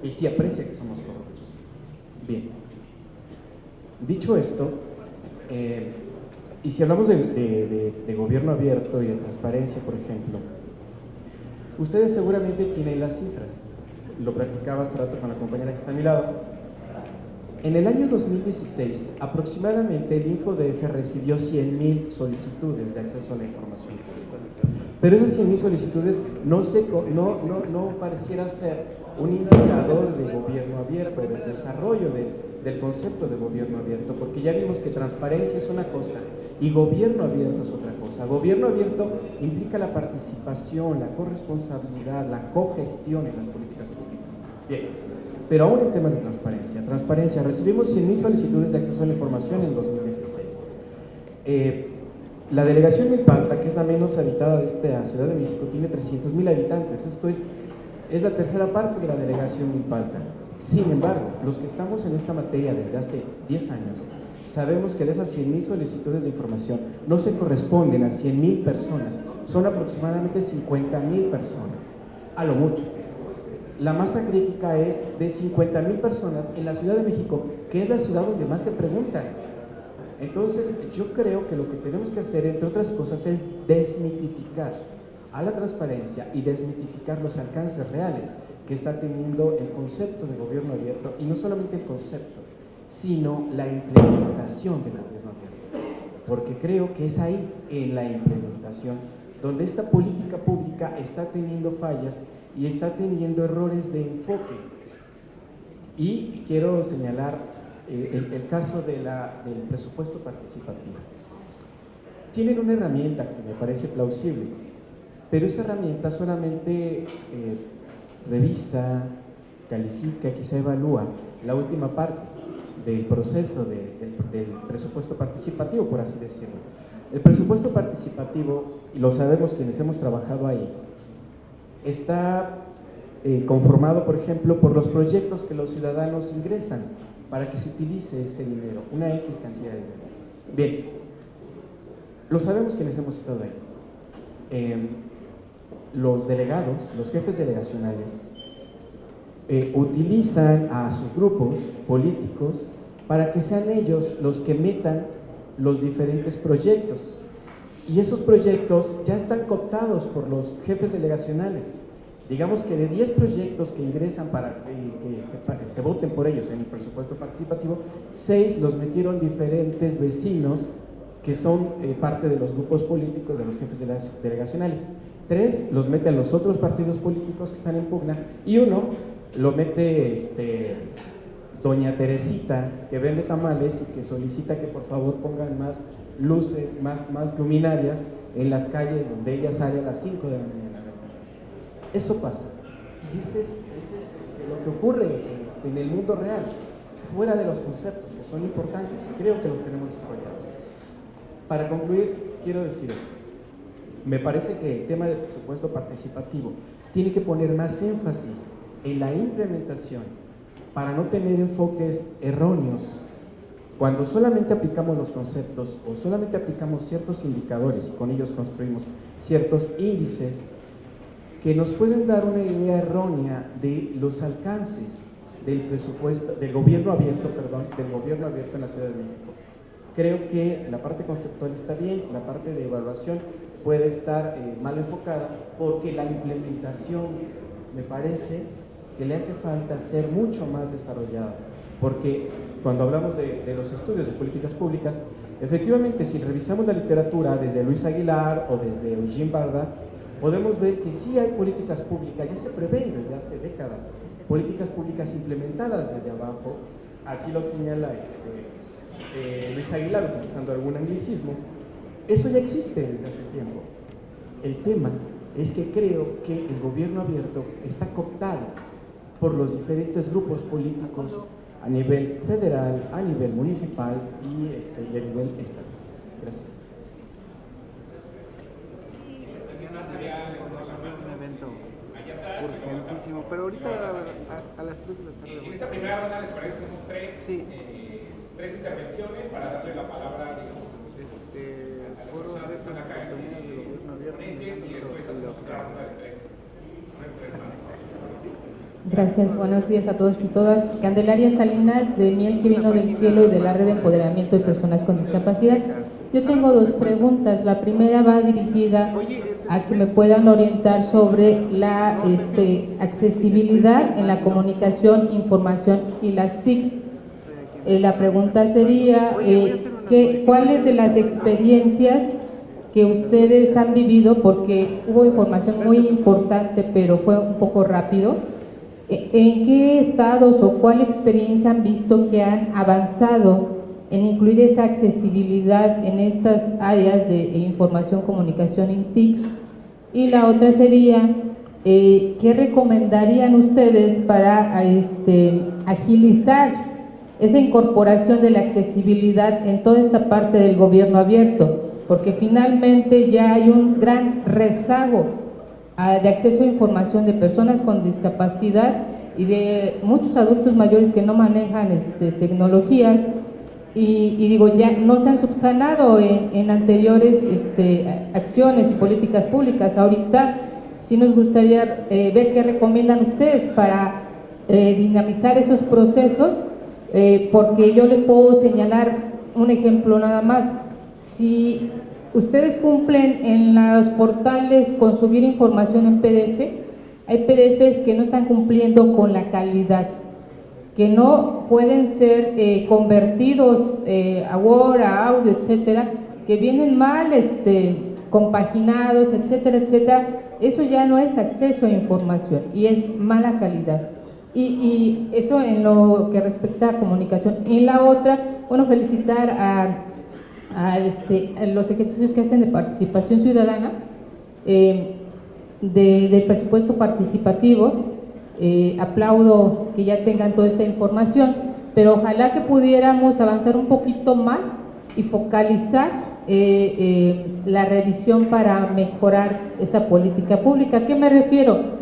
y sí aprecia que somos corruptos. Bien, dicho esto, y si hablamos de gobierno abierto y de transparencia, por ejemplo, ustedes seguramente tienen las cifras. Lo platicaba hace rato con la compañera que está a mi lado. En el año 2016, aproximadamente el InfoDF recibió 100,000 solicitudes de acceso a la información pública. Pero esas 100,000 solicitudes no pareciera ser un indicador de gobierno abierto, del desarrollo del concepto de gobierno abierto, porque ya vimos que transparencia es una cosa y gobierno abierto es otra cosa. Gobierno abierto implica la participación, la corresponsabilidad, la cogestión en las políticas públicas. Bien, pero aún en temas de transparencia, recibimos 100,000 solicitudes de acceso a la información en 2016. La delegación Milpalta, que es la menos habitada de esta Ciudad de México, tiene 300,000 habitantes. Esto es la tercera parte de la delegación Milpalta. Sin embargo, los que estamos en esta materia desde hace 10 años, sabemos que de esas 100,000 solicitudes de información no se corresponden a 100,000 personas, son aproximadamente 50,000 personas, a lo mucho. La masa crítica es de 50,000 personas en la Ciudad de México, que es la ciudad donde más se preguntan. Entonces, yo creo que lo que tenemos que hacer, entre otras cosas, es desmitificar a la transparencia y desmitificar los alcances reales que está teniendo el concepto de gobierno abierto, y no solamente el concepto, sino la implementación del gobierno abierto, porque creo que es ahí, en la implementación, donde esta política pública está teniendo fallas y está teniendo errores de enfoque. Y quiero señalar el caso del presupuesto participativo. Tienen una herramienta que me parece plausible, pero esa herramienta solamente revisa, califica, quizá evalúa la última parte del proceso del presupuesto participativo, por así decirlo. El presupuesto participativo, y lo sabemos quienes hemos trabajado ahí, está conformado, por ejemplo, por los proyectos que los ciudadanos ingresan para que se utilice ese dinero, una X cantidad de dinero. Bien, lo sabemos quienes hemos estado ahí. Los delegados, los jefes delegacionales, utilizan a sus grupos políticos para que sean ellos los que metan los diferentes proyectos. Y esos proyectos ya están cooptados por los jefes delegacionales. Digamos que de 10 proyectos que ingresan para que se voten por ellos en el presupuesto participativo, 6 los metieron diferentes vecinos que son parte de los grupos políticos de los jefes delegacionales. 3 los meten los otros partidos políticos que están en pugna, y 1 lo mete doña Teresita, que vende tamales y que solicita que por favor pongan más luces, más luminarias en las calles donde ella sale a las 5 de la mañana. Eso pasa. Y ese es lo que ocurre en el mundo real, fuera de los conceptos que son importantes y creo que los tenemos desarrollados. Para concluir, quiero decir esto. Me parece que el tema del presupuesto participativo tiene que poner más énfasis en la implementación para no tener enfoques erróneos. Cuando solamente aplicamos los conceptos o solamente aplicamos ciertos indicadores y con ellos construimos ciertos índices que nos pueden dar una idea errónea de los alcances del presupuesto, del gobierno abierto en la Ciudad de México. Creo que la parte conceptual está bien, la parte de evaluación puede estar mal enfocada, porque la implementación me parece que le hace falta ser mucho más desarrollada, porque cuando hablamos de los estudios de políticas públicas, efectivamente si revisamos la literatura desde Luis Aguilar o desde Eugene Barda, podemos ver que sí hay políticas públicas, ya se prevén desde hace décadas, políticas públicas implementadas desde abajo, así lo señala Luis Aguilar utilizando algún anglicismo. Eso ya existe desde hace tiempo. El tema es que creo que el gobierno abierto está cooptado por los diferentes grupos políticos a nivel federal, a nivel municipal y a nivel estatal. Gracias. Un evento urgentísimo, pero ahorita a las 3 de la tarde. En esta primera ronda, ¿les parece? Hacemos tres intervenciones para darle la palabra, digamos, a los Foro de estas oportunidades del gobierno abierto. y después hacemos otra ronda de 3. Gracias, buenos días a todos y todas. Candelaria Salinas, de Miel que vino del cielo y de la Red de Empoderamiento de Personas con Discapacidad. Yo tengo 2 preguntas. La primera va dirigida a que me puedan orientar sobre la accesibilidad en la comunicación, información y las TICs. La pregunta sería, ¿cuáles de las experiencias que ustedes han vivido, porque hubo información muy importante pero fue un poco rápido, en qué estados o cuál experiencia han visto que han avanzado en incluir esa accesibilidad en estas áreas de información, comunicación y TICs? Y la otra sería, ¿qué recomendarían ustedes para agilizar esa incorporación de la accesibilidad en toda esta parte del gobierno abierto? Porque finalmente ya hay un gran rezago de acceso a información de personas con discapacidad y de muchos adultos mayores que no manejan tecnologías y digo, ya no se han subsanado en anteriores acciones y políticas públicas. Ahorita sí nos gustaría ver qué recomiendan ustedes para dinamizar esos procesos, porque yo les puedo señalar un ejemplo nada más. Si ustedes cumplen en los portales con subir información en PDF, hay PDFs que no están cumpliendo con la calidad, que no pueden ser convertidos a Word, a audio, etcétera, que vienen mal compaginados, etcétera, etcétera. Eso ya no es acceso a información y es mala calidad. Y eso en lo que respecta a comunicación. En la otra, bueno, felicitar a los ejercicios que hacen de participación ciudadana, del presupuesto participativo. Aplaudo que ya tengan toda esta información, pero ojalá que pudiéramos avanzar un poquito más y focalizar la revisión para mejorar esa política pública. ¿A qué me refiero?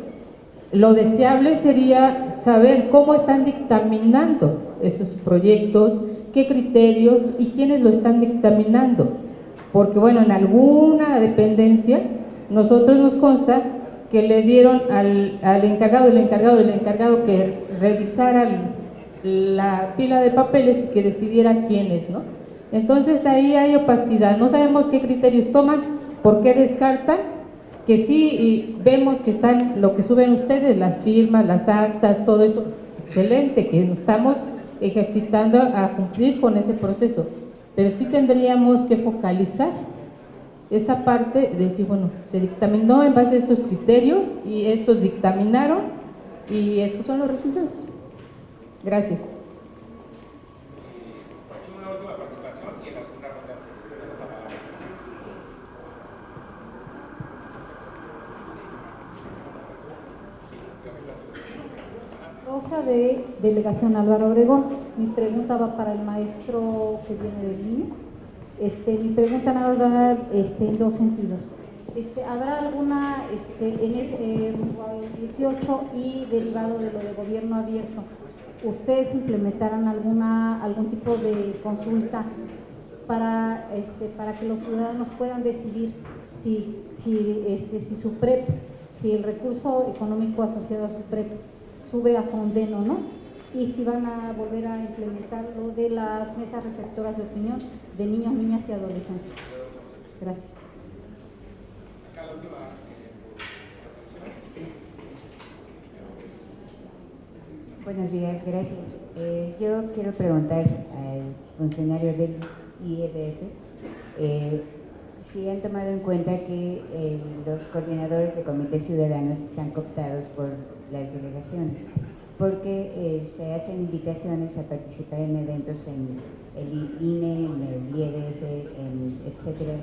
Lo deseable sería saber cómo están dictaminando esos proyectos, qué criterios y quiénes lo están dictaminando. Porque bueno, en alguna dependencia, nosotros nos consta que le dieron al encargado que revisara la pila de papeles y que decidiera quiénes, ¿no? Entonces ahí hay opacidad, no sabemos qué criterios toman, por qué descartan, que sí y vemos que están lo que suben ustedes, las firmas, las actas, todo eso, excelente, que nos estamos ejercitando a cumplir con ese proceso, pero sí tendríamos que focalizar esa parte de decir, bueno, se dictaminó en base a estos criterios y estos dictaminaron y estos son los resultados. Gracias. Una última participación y en la segunda ronda. Rosa de Delegación Álvaro Obregón. Mi pregunta va para el maestro que viene del INE. Mi pregunta nada más va en dos sentidos. ¿Habrá alguna, en el 18 y derivado de lo de gobierno abierto, ustedes implementarán algún tipo de consulta para que los ciudadanos puedan decidir si su PREP, si el recurso económico asociado a su PREP sube a Fonden o no? Y si van a volver a implementar lo de las mesas receptoras de opinión de niños, niñas y adolescentes. Gracias. Buenos días, gracias. Yo quiero preguntar al funcionario del IEBF si han tomado en cuenta que los coordinadores de comités ciudadanos están cooptados por las delegaciones, porque se hacen invitaciones a participar en eventos en el INE, en el IEBF, etcétera,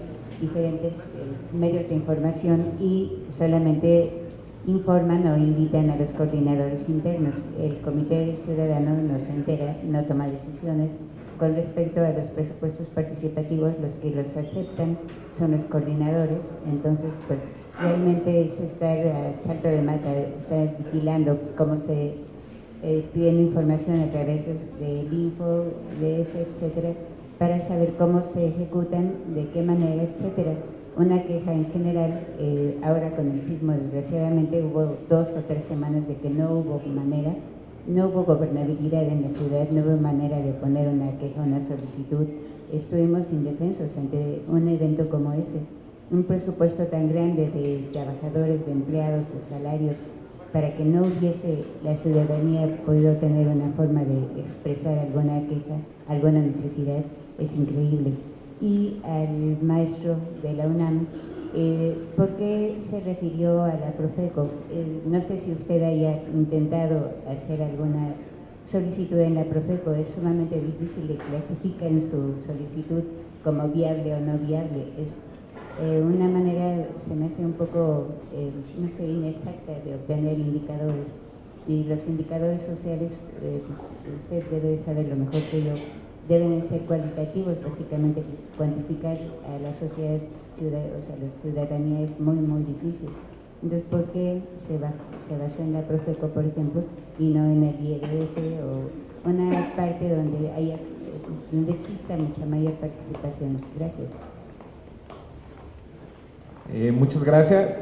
diferentes medios de información, y solamente informan o invitan a los coordinadores internos. El comité ciudadano no se entera, no toma decisiones. Con respecto a los presupuestos participativos, los que los aceptan son los coordinadores. Entonces, pues realmente es estar a salto de mata, estar vigilando cómo se pidiendo información a través del Info, DF, etcétera, para saber cómo se ejecutan, de qué manera, etcétera. Una queja en general, ahora con el sismo, desgraciadamente hubo 2 o 3 semanas de que no hubo manera, no hubo gobernabilidad en la ciudad, no hubo manera de poner una queja, una solicitud. Estuvimos indefensos ante un evento como ese. Un presupuesto tan grande de trabajadores, de empleados, de salarios, para que no hubiese la ciudadanía podido tener una forma de expresar alguna queja, alguna necesidad, es increíble. Y al maestro de la UNAM, ¿por qué se refirió a la Profeco? No sé si usted haya intentado hacer alguna solicitud en la Profeco, es sumamente difícil de clasificar en su solicitud como viable o no viable. Es una manera, se me hace un poco, no sé, inexacta de obtener indicadores. Y los indicadores sociales, usted debe saberlo mejor que yo, deben ser cualitativos, básicamente cuantificar a la sociedad, o sea, la ciudadanía es muy, muy difícil. Entonces, ¿por qué se basó en la Profeco, por ejemplo, y no en el IEBF o una parte donde exista mucha mayor participación? Gracias. Muchas gracias.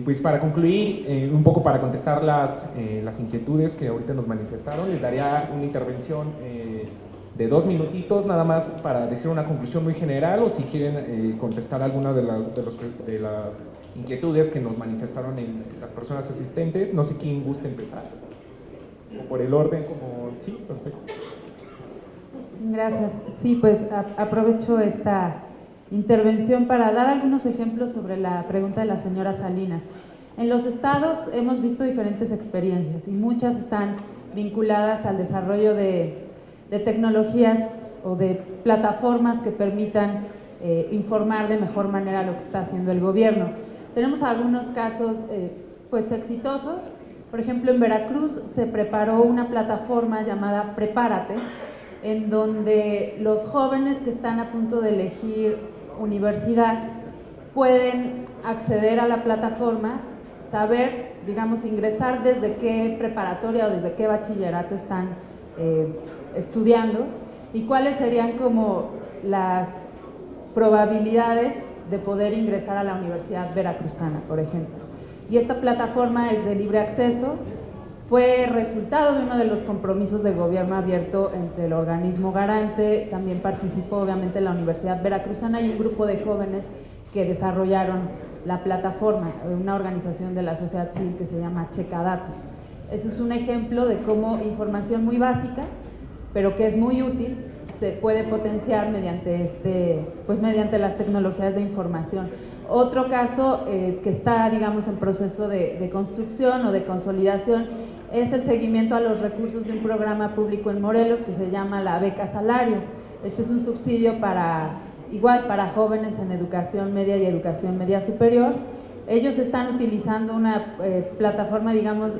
Pues para concluir, un poco para contestar las inquietudes que ahorita nos manifestaron, les daría una intervención de 2 minutitos nada más para decir una conclusión muy general, o si quieren contestar alguna de las inquietudes que nos manifestaron las personas asistentes. No sé quién gusta empezar, o por el orden, como... Sí, perfecto. Gracias. Sí, pues aprovecho esta intervención para dar algunos ejemplos sobre la pregunta de la señora Salinas. En los estados hemos visto diferentes experiencias y muchas están vinculadas al desarrollo de tecnologías o de plataformas que permitan informar de mejor manera lo que está haciendo el gobierno. Tenemos algunos casos pues exitosos. Por ejemplo, en Veracruz se preparó una plataforma llamada Prepárate, en donde los jóvenes que están a punto de elegir universidad pueden acceder a la plataforma, saber, digamos, ingresar desde qué preparatoria o desde qué bachillerato están estudiando y cuáles serían como las probabilidades de poder ingresar a la Universidad Veracruzana, por ejemplo. Y esta plataforma es de libre acceso, fue resultado de uno de los compromisos de gobierno abierto entre el organismo garante, también participó obviamente la Universidad Veracruzana y un grupo de jóvenes que desarrollaron la plataforma, una organización de la sociedad civil que se llama Checadatos. Ese es un ejemplo de cómo información muy básica, pero que es muy útil, se puede potenciar mediante, mediante las tecnologías de información. Otro caso que está, digamos, en proceso de construcción o de consolidación es el seguimiento a los recursos de un programa público en Morelos que se llama la Beca Salario. Este es un subsidio para jóvenes en educación media y educación media superior. Ellos están utilizando una plataforma, digamos,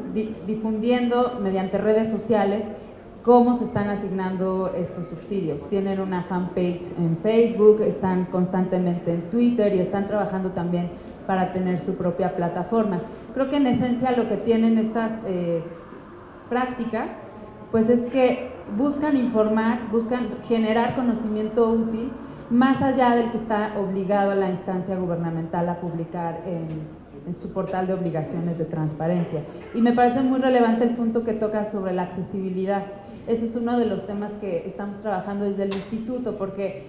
difundiendo mediante redes sociales cómo se están asignando estos subsidios. Tienen una fanpage en Facebook, están constantemente en Twitter y están trabajando también para tener su propia plataforma. Creo que en esencia lo que tienen estas prácticas pues es que buscan informar, buscan generar conocimiento útil más allá del que está obligado a la instancia gubernamental a publicar en su portal de obligaciones de transparencia. Y me parece muy relevante el punto que toca sobre la accesibilidad. Ese es uno de los temas que estamos trabajando desde el instituto, porque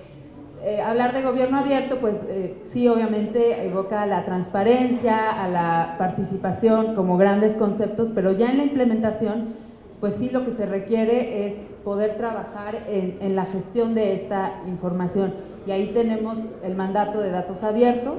hablar de gobierno abierto, pues sí, obviamente evoca la transparencia, a la participación como grandes conceptos, pero ya en la implementación, pues sí, lo que se requiere es poder trabajar en la gestión de esta información. Y ahí tenemos el mandato de datos abiertos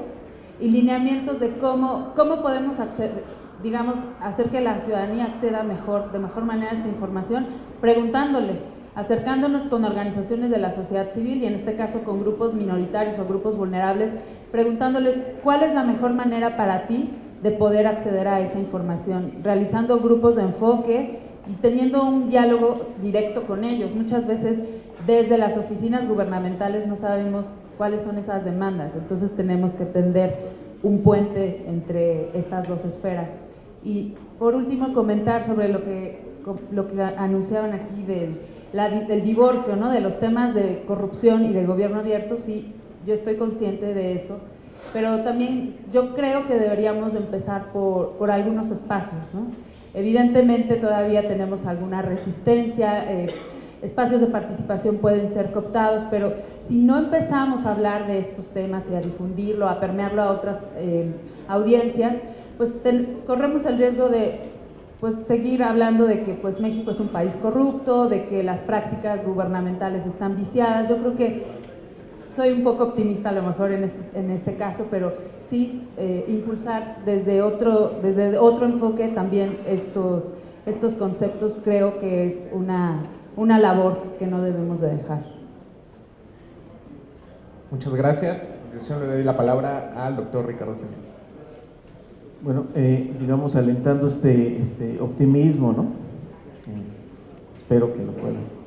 y lineamientos de cómo podemos acceder, digamos, hacer que la ciudadanía acceda de mejor manera a esta información, preguntándole, acercándonos con organizaciones de la sociedad civil y en este caso con grupos minoritarios o grupos vulnerables, preguntándoles cuál es la mejor manera para ti de poder acceder a esa información, realizando grupos de enfoque y teniendo un diálogo directo con ellos. Muchas veces desde las oficinas gubernamentales no sabemos cuáles son esas demandas, entonces tenemos que tender un puente entre estas dos esferas. Y por último comentar sobre lo que anunciaban aquí del divorcio, ¿no? De los temas de corrupción y de gobierno abierto. Sí, yo estoy consciente de eso, pero también yo creo que deberíamos de empezar por algunos espacios, ¿no? Evidentemente todavía tenemos alguna resistencia, espacios de participación pueden ser cooptados, pero si no empezamos a hablar de estos temas y a difundirlo, a permearlo a otras audiencias, pues corremos el riesgo de seguir hablando de que pues México es un país corrupto, de que las prácticas gubernamentales están viciadas. Yo creo que soy un poco optimista a lo mejor en este caso, pero sí impulsar desde otro enfoque también estos conceptos. Creo que es una labor que no debemos de dejar. Muchas gracias. A continuación le doy la palabra al doctor Ricardo Jiménez. Bueno, digamos, alentando este optimismo, ¿no? Espero que lo puedan.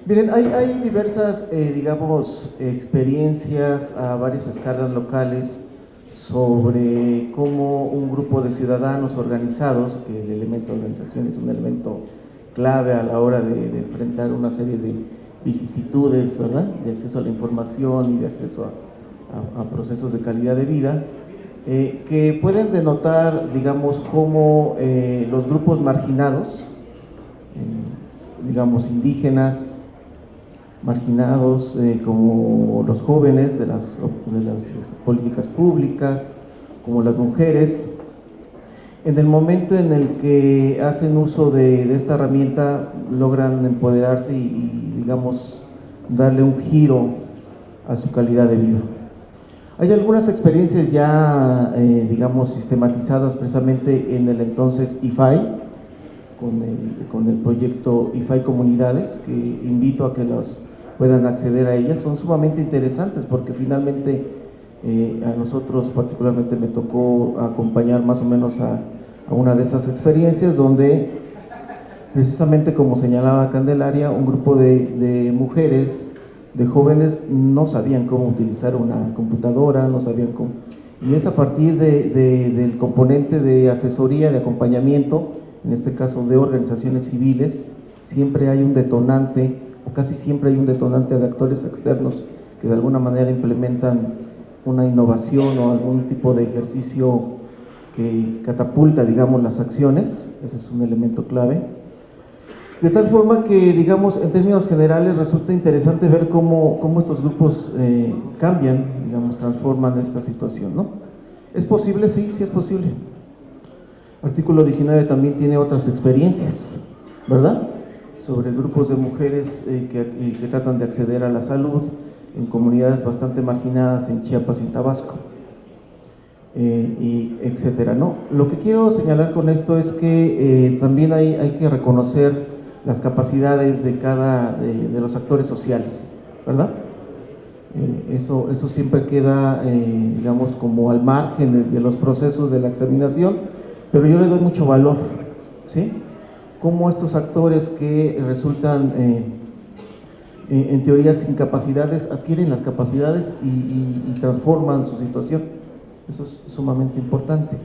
Miren, hay diversas, digamos, experiencias a varias escalas locales sobre cómo un grupo de ciudadanos organizados, que el elemento de organización es un elemento clave a la hora de enfrentar una serie de vicisitudes, ¿verdad?, de acceso a la información y de acceso a procesos de calidad de vida, que pueden denotar, digamos, cómo los grupos marginados, digamos, indígenas, marginados, como los jóvenes de las políticas públicas, como las mujeres, en el momento en el que hacen uso de esta herramienta, logran empoderarse y digamos, darle un giro a su calidad de vida. Hay algunas experiencias ya, digamos, sistematizadas precisamente en el entonces IFAI, con el proyecto IFAI Comunidades, que invito a que las puedan acceder a ellas. Son sumamente interesantes porque finalmente a nosotros particularmente me tocó acompañar más o menos a una de esas experiencias donde precisamente, como señalaba Candelaria, un grupo de mujeres, de jóvenes, no sabían cómo utilizar una computadora, no sabían cómo, y es a partir del componente de asesoría, de acompañamiento, en este caso de organizaciones civiles, siempre hay un detonante, o casi siempre hay un detonante de actores externos que de alguna manera implementan una innovación o algún tipo de ejercicio que catapulta, digamos, las acciones. Ese es un elemento clave. De tal forma que, digamos, en términos generales resulta interesante ver cómo estos grupos cambian, digamos, transforman esta situación, ¿no? ¿Es posible? Sí, sí es posible. Artículo 19 también tiene otras experiencias, ¿verdad? Sobre grupos de mujeres que tratan de acceder a la salud en comunidades bastante marginadas en Chiapas y en Tabasco, y etcétera, ¿no? Lo que quiero señalar con esto es que también hay que reconocer las capacidades de cada de los actores sociales, ¿verdad? Eso siempre queda, digamos, como al margen de los procesos de la examinación, pero yo le doy mucho valor, ¿sí? Cómo estos actores que resultan, en teoría, sin capacidades, adquieren las capacidades y transforman su situación. Eso es sumamente importante.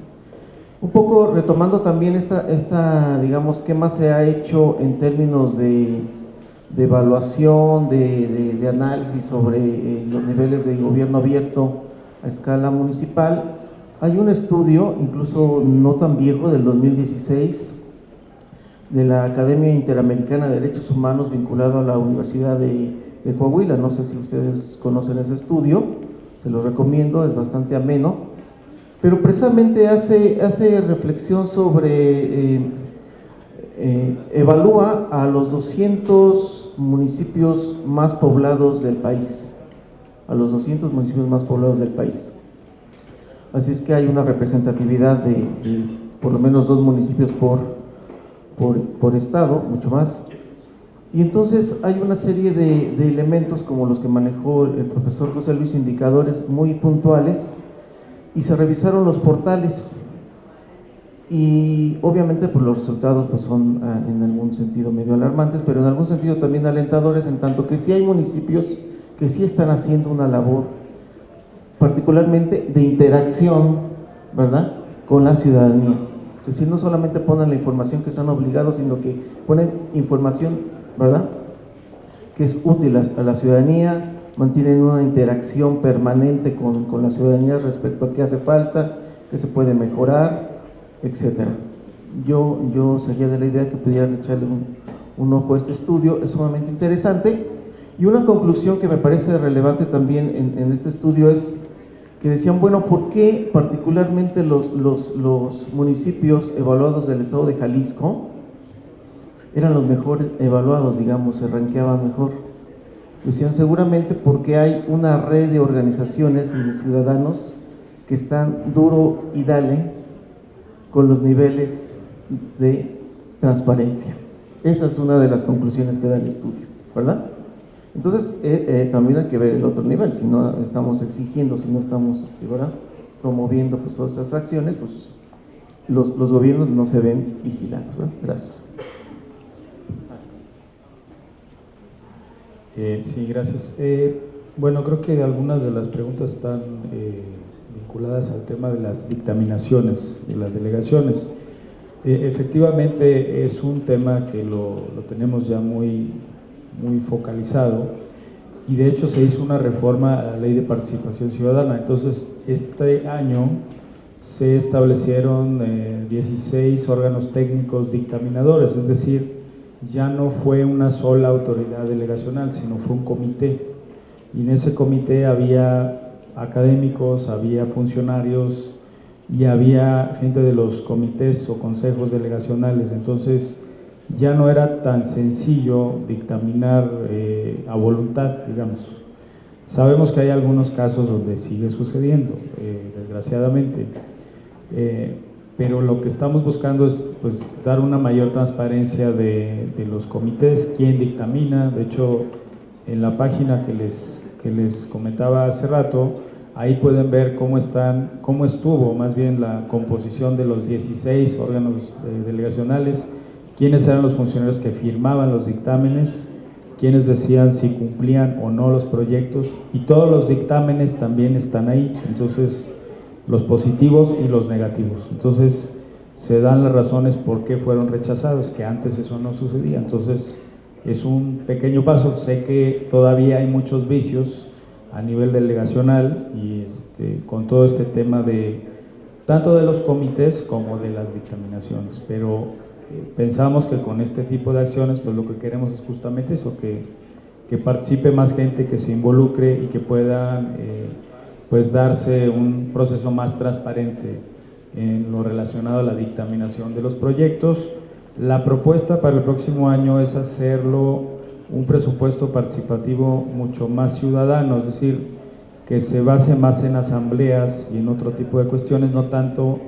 Un poco retomando también esta, digamos, qué más se ha hecho en términos de evaluación, de análisis sobre los niveles de gobierno abierto a escala municipal. Hay un estudio, incluso no tan viejo, del 2016, de la Academia Interamericana de Derechos Humanos vinculado a la Universidad de Coahuila. No sé si ustedes conocen ese estudio, se los recomiendo, es bastante ameno. Pero precisamente hace reflexión sobre, evalúa a los 200 municipios más poblados del país, a los 200 municipios más poblados del país. Así es que hay una representatividad de por lo menos 2 municipios por estado, mucho más. Y entonces hay una serie de elementos como los que manejó el profesor José Luis, indicadores muy puntuales, y se revisaron los portales y obviamente pues los resultados pues son en algún sentido medio alarmantes, pero en algún sentido también alentadores, en tanto que sí hay municipios que sí están haciendo una labor particularmente de interacción, ¿verdad?, con la ciudadanía. Es decir, no solamente ponen la información que están obligados, sino que ponen información, ¿verdad?, que es útil a la ciudadanía, mantienen una interacción permanente con la ciudadanía respecto a qué hace falta, qué se puede mejorar, etcétera. Yo sería de la idea que pudieran echarle un ojo a este estudio, es sumamente interesante. Y una conclusión que me parece relevante también en este estudio es que decían, bueno, ¿por qué particularmente los municipios evaluados del estado de Jalisco eran los mejores evaluados, digamos, se rankeaban mejor? Decían, seguramente porque hay una red de organizaciones y de ciudadanos que están duro y dale con los niveles de transparencia. Esa es una de las conclusiones que da el estudio, ¿verdad? Entonces, también hay que ver el otro nivel. Si no estamos exigiendo, si no estamos, ¿verdad?, promoviendo pues todas estas acciones, pues los gobiernos no se ven vigilados, ¿verdad? Gracias. Sí, gracias. Bueno, creo que algunas de las preguntas están vinculadas al tema de las dictaminaciones, de las delegaciones. Efectivamente es un tema que lo tenemos ya muy focalizado, y de hecho se hizo una reforma a la Ley de Participación Ciudadana. Entonces este año se establecieron 16 órganos técnicos dictaminadores, es decir, ya no fue una sola autoridad delegacional, sino fue un comité, y en ese comité había académicos, había funcionarios y había gente de los comités o consejos delegacionales. Entonces ya no era tan sencillo dictaminar a voluntad, digamos, Sabemos que hay algunos casos donde sigue sucediendo, desgraciadamente, pero lo que estamos buscando es pues, dar una mayor transparencia de los comités, quién dictamina. De hecho, en la página que les comentaba hace rato, ahí pueden ver cómo estuvo más bien la composición de los 16 órganos delegacionales, quiénes eran los funcionarios que firmaban los dictámenes, quiénes decían si cumplían o no los proyectos, y todos los dictámenes también están ahí, entonces los positivos y los negativos. Entonces se dan las razones por qué fueron rechazados, que antes eso no sucedía. Entonces es un pequeño paso. Sé que todavía hay muchos vicios a nivel delegacional y con todo este tema de tanto de los comités como de las dictaminaciones, pero pensamos que con este tipo de acciones pues lo que queremos es justamente eso, que participe más gente, que se involucre y que puedan pues darse un proceso más transparente en lo relacionado a la dictaminación de los proyectos. La propuesta para el próximo año es hacerlo un presupuesto participativo mucho más ciudadano, es decir, que se base más en asambleas y en otro tipo de cuestiones, no tanto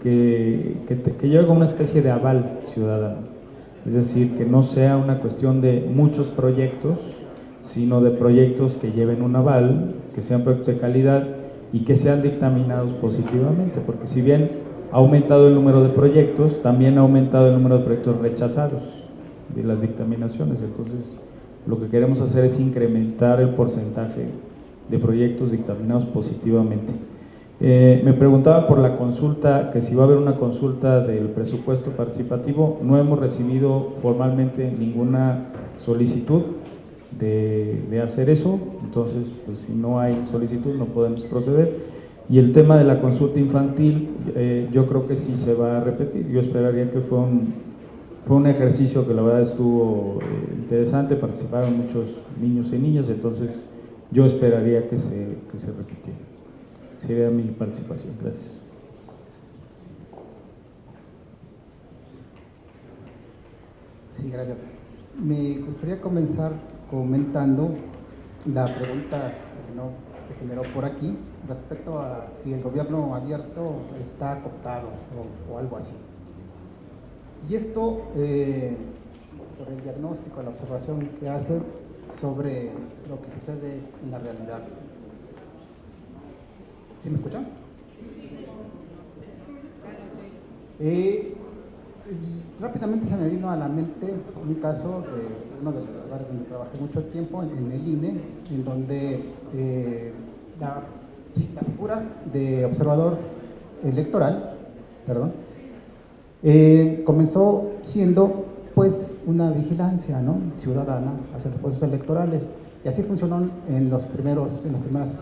que llegue a una especie de aval ciudadano, es decir, que no sea una cuestión de muchos proyectos, sino de proyectos que lleven un aval, que sean proyectos de calidad y que sean dictaminados positivamente, porque si bien ha aumentado el número de proyectos, también ha aumentado el número de proyectos rechazados de las dictaminaciones. Entonces, lo que queremos hacer es incrementar el porcentaje de proyectos dictaminados positivamente. Me preguntaba por la consulta, que si va a haber una consulta del presupuesto participativo. No hemos recibido formalmente ninguna solicitud de hacer eso, entonces pues si no hay solicitud no podemos proceder. Y el tema de la consulta infantil, yo creo que sí se va a repetir. Yo esperaría que fue un ejercicio que la verdad estuvo interesante, participaron muchos niños y niñas, entonces yo esperaría que se repitiera. Sería mi participación. Gracias. Sí, gracias. Me gustaría comenzar comentando la pregunta que se generó por aquí respecto a si el gobierno abierto está cooptado o algo así. Y esto, sobre el diagnóstico, la observación que hace sobre lo que sucede en la realidad. ¿Sí me escuchan? Rápidamente se me vino a la mente un caso de uno de los lugares donde trabajé mucho tiempo, en el INE, en donde la figura de observador electoral, comenzó siendo pues una vigilancia, ¿no?, ciudadana hacia los procesos electorales, y así funcionó en las primeras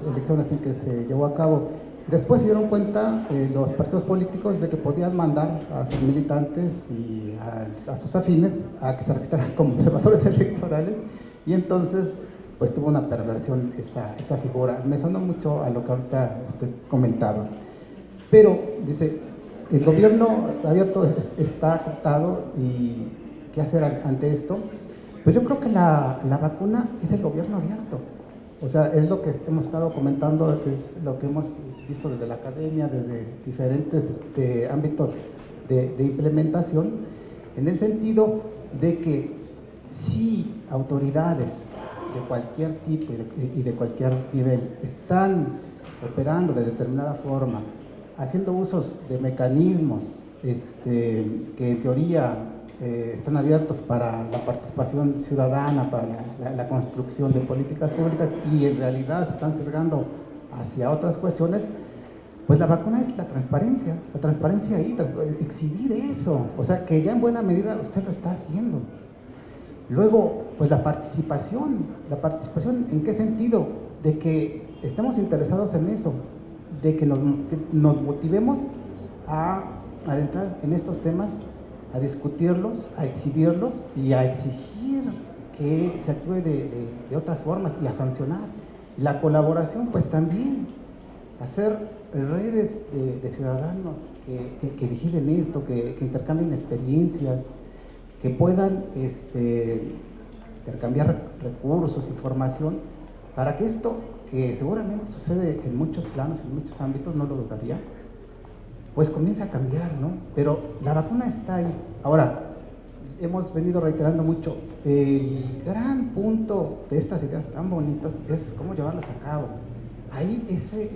elecciones en que se llevó a cabo. Después se dieron cuenta los partidos políticos de que podían mandar a sus militantes y a sus afines a que se registraran como observadores electorales, y entonces pues tuvo una perversión esa figura. Me sonó mucho a lo que ahorita usted comentaba. Pero, dice, el gobierno abierto está cooptado, y ¿qué hacer ante esto? Pues yo creo que la vacuna es el gobierno abierto. O sea, es lo que hemos estado comentando, es lo que hemos visto desde la academia, desde diferentes ámbitos de implementación, en el sentido de que si autoridades de cualquier tipo y de cualquier nivel están operando de determinada forma, haciendo usos de mecanismos que en teoría están abiertos para la participación ciudadana, para la construcción de políticas públicas, y en realidad se están sesgando hacia otras cuestiones, pues la vacuna es la transparencia ahí, exhibir eso, o sea que ya en buena medida usted lo está haciendo. Luego, pues la participación ¿en qué sentido? De que estemos interesados en eso, de que nos motivemos a adentrar en estos temas, a discutirlos, a exhibirlos y a exigir que se actúe de otras formas y a sancionar. La colaboración, pues también, hacer redes de ciudadanos que vigilen esto, que intercambien experiencias, que puedan intercambiar recursos, información, para que esto que seguramente sucede en muchos planos, en muchos ámbitos, no lo dudaría, pues comienza a cambiar, ¿no? Pero la vacuna está ahí. Ahora, hemos venido reiterando mucho, el gran punto de estas ideas tan bonitas es cómo llevarlas a cabo. Ahí ese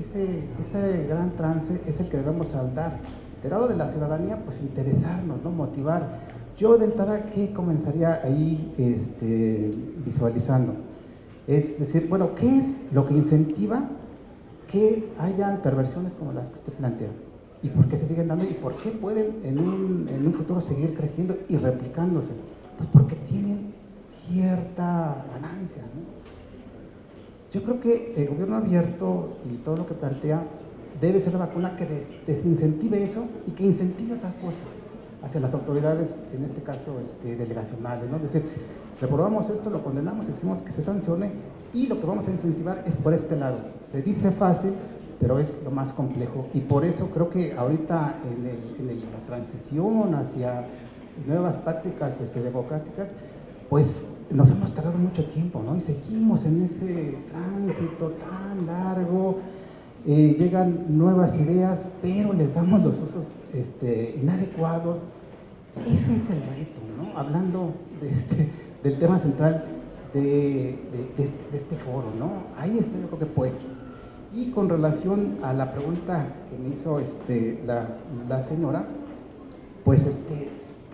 gran trance es el que debemos saldar. Del lado de la ciudadanía, pues interesarnos, ¿no? Motivar. Yo de entrada, ¿qué comenzaría ahí visualizando? Es decir, bueno, ¿qué es lo que incentiva que hayan perversiones como las que usted plantea? ¿Y por qué se siguen dando? ¿Y por qué pueden en un futuro seguir creciendo y replicándose? Pues porque tienen cierta ganancia, ¿no? Yo creo que el gobierno abierto y todo lo que plantea debe ser la vacuna que desincentive eso y que incentive otra cosa hacia las autoridades, en este caso delegacionales, ¿no? Es decir, reprobamos esto, lo condenamos, decimos que se sancione y lo que vamos a incentivar es por este lado. Se dice fácil, pero es lo más complejo y por eso creo que ahorita en la transición hacia nuevas prácticas democráticas, pues nos hemos tardado mucho tiempo, ¿no? Y seguimos en ese tránsito tan largo, llegan nuevas ideas, pero les damos los usos inadecuados. Ese es el reto, ¿no? Hablando del tema central de este foro, ¿no? Ahí está, yo creo que puesto. Y con relación a la pregunta que me hizo la señora, pues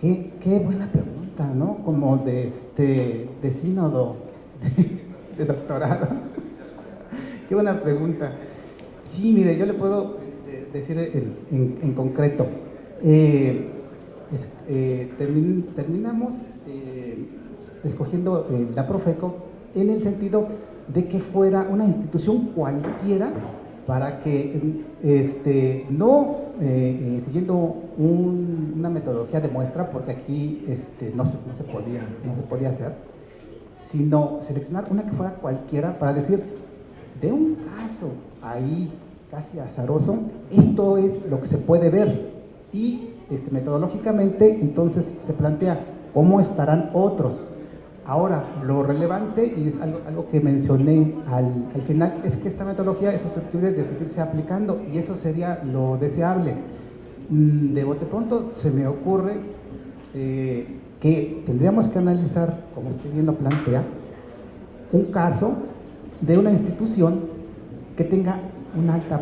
qué buena pregunta, ¿no? Como de sínodo de doctorado. Qué buena pregunta. Sí, mire, yo le puedo decir en concreto. Terminamos escogiendo la Profeco en el sentido de que fuera una institución cualquiera para que no siguiendo una metodología de muestra, porque aquí no se podía hacer, sino seleccionar una que fuera cualquiera para decir, de un caso ahí casi azaroso, esto es lo que se puede ver y metodológicamente entonces se plantea cómo estarán otros. Ahora, lo relevante, y es algo que mencioné al final, es que esta metodología es susceptible de seguirse aplicando y eso sería lo deseable. De bote pronto se me ocurre que tendríamos que analizar, como usted bien lo plantea, un caso de una institución que tenga una alta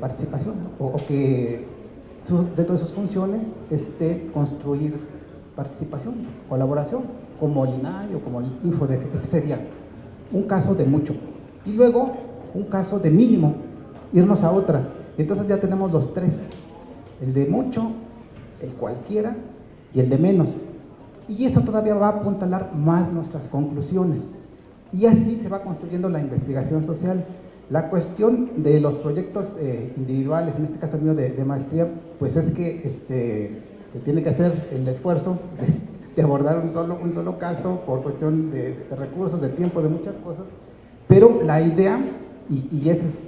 participación, ¿no? o que dentro de sus funciones construir participación, colaboración, como el INAI o como el InfoDef. Ese sería un caso de mucho. Y luego un caso de mínimo, irnos a otra. Y entonces ya tenemos los tres, el de mucho, el cualquiera y el de menos. Y eso todavía va a apuntalar más nuestras conclusiones. Y así se va construyendo la investigación social. La cuestión de los proyectos individuales, en este caso mío de maestría, pues es que se tiene que hacer el esfuerzo de abordar un solo caso por cuestión de recursos, de tiempo, de muchas cosas. Pero la idea, y es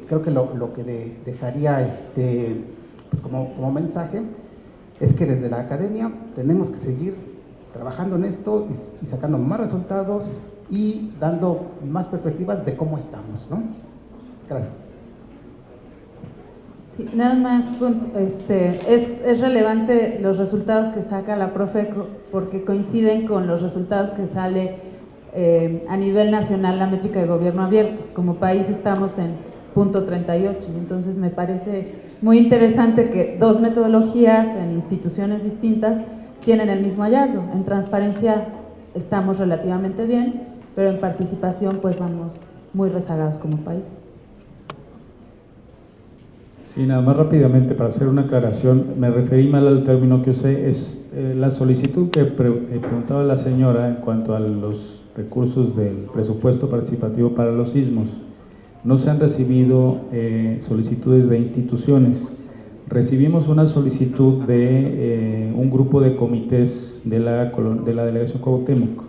creo que lo que dejaría pues como mensaje, es que desde la academia tenemos que seguir trabajando en esto y sacando más resultados y dando más perspectivas de cómo estamos, ¿no? Gracias. Sí, nada más, es relevante los resultados que saca la Profeco porque coinciden con los resultados que sale a nivel nacional la métrica de gobierno abierto. Como país estamos en punto 38, entonces me parece muy interesante que dos metodologías en instituciones distintas tienen el mismo hallazgo. En transparencia estamos relativamente bien, pero en participación pues vamos muy rezagados como país. Sí, nada más rápidamente para hacer una aclaración, me referí mal al término que usé, es la solicitud que preguntaba la señora en cuanto a los recursos del presupuesto participativo para los sismos. No se han recibido solicitudes de instituciones. Recibimos una solicitud de un grupo de comités de la delegación Cuauhtémoc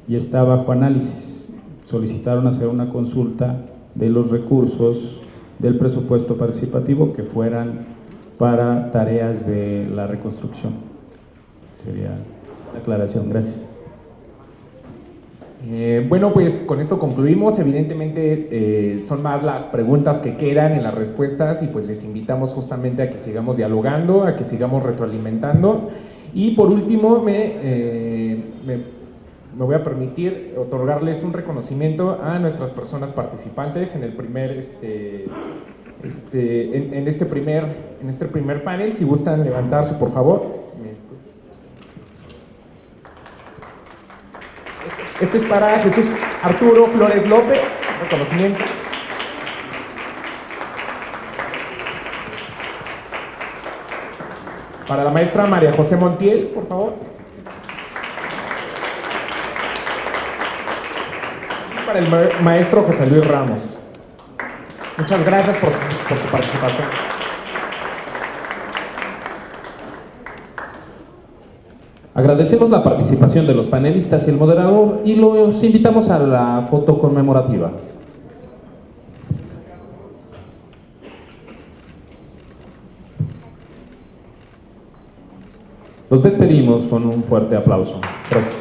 y está bajo análisis. Solicitaron hacer una consulta de los recursos del presupuesto participativo que fueran para tareas de la reconstrucción. Sería la aclaración. Gracias. Bueno, pues con esto concluimos. Evidentemente son más las preguntas que quedan en las respuestas y pues les invitamos justamente a que sigamos dialogando, a que sigamos retroalimentando. Y por último, me voy a permitir otorgarles un reconocimiento a nuestras personas participantes en el primer, en este primer panel. Si gustan levantarse, por favor. Este es para Jesús Arturo Flores López, reconocimiento. Para la maestra María José Montiel, por favor. Y para el maestro José Luis Ramos. Muchas gracias por su participación. Agradecemos la participación de los panelistas y el moderador y los invitamos a la foto conmemorativa. Los despedimos con un fuerte aplauso. Gracias.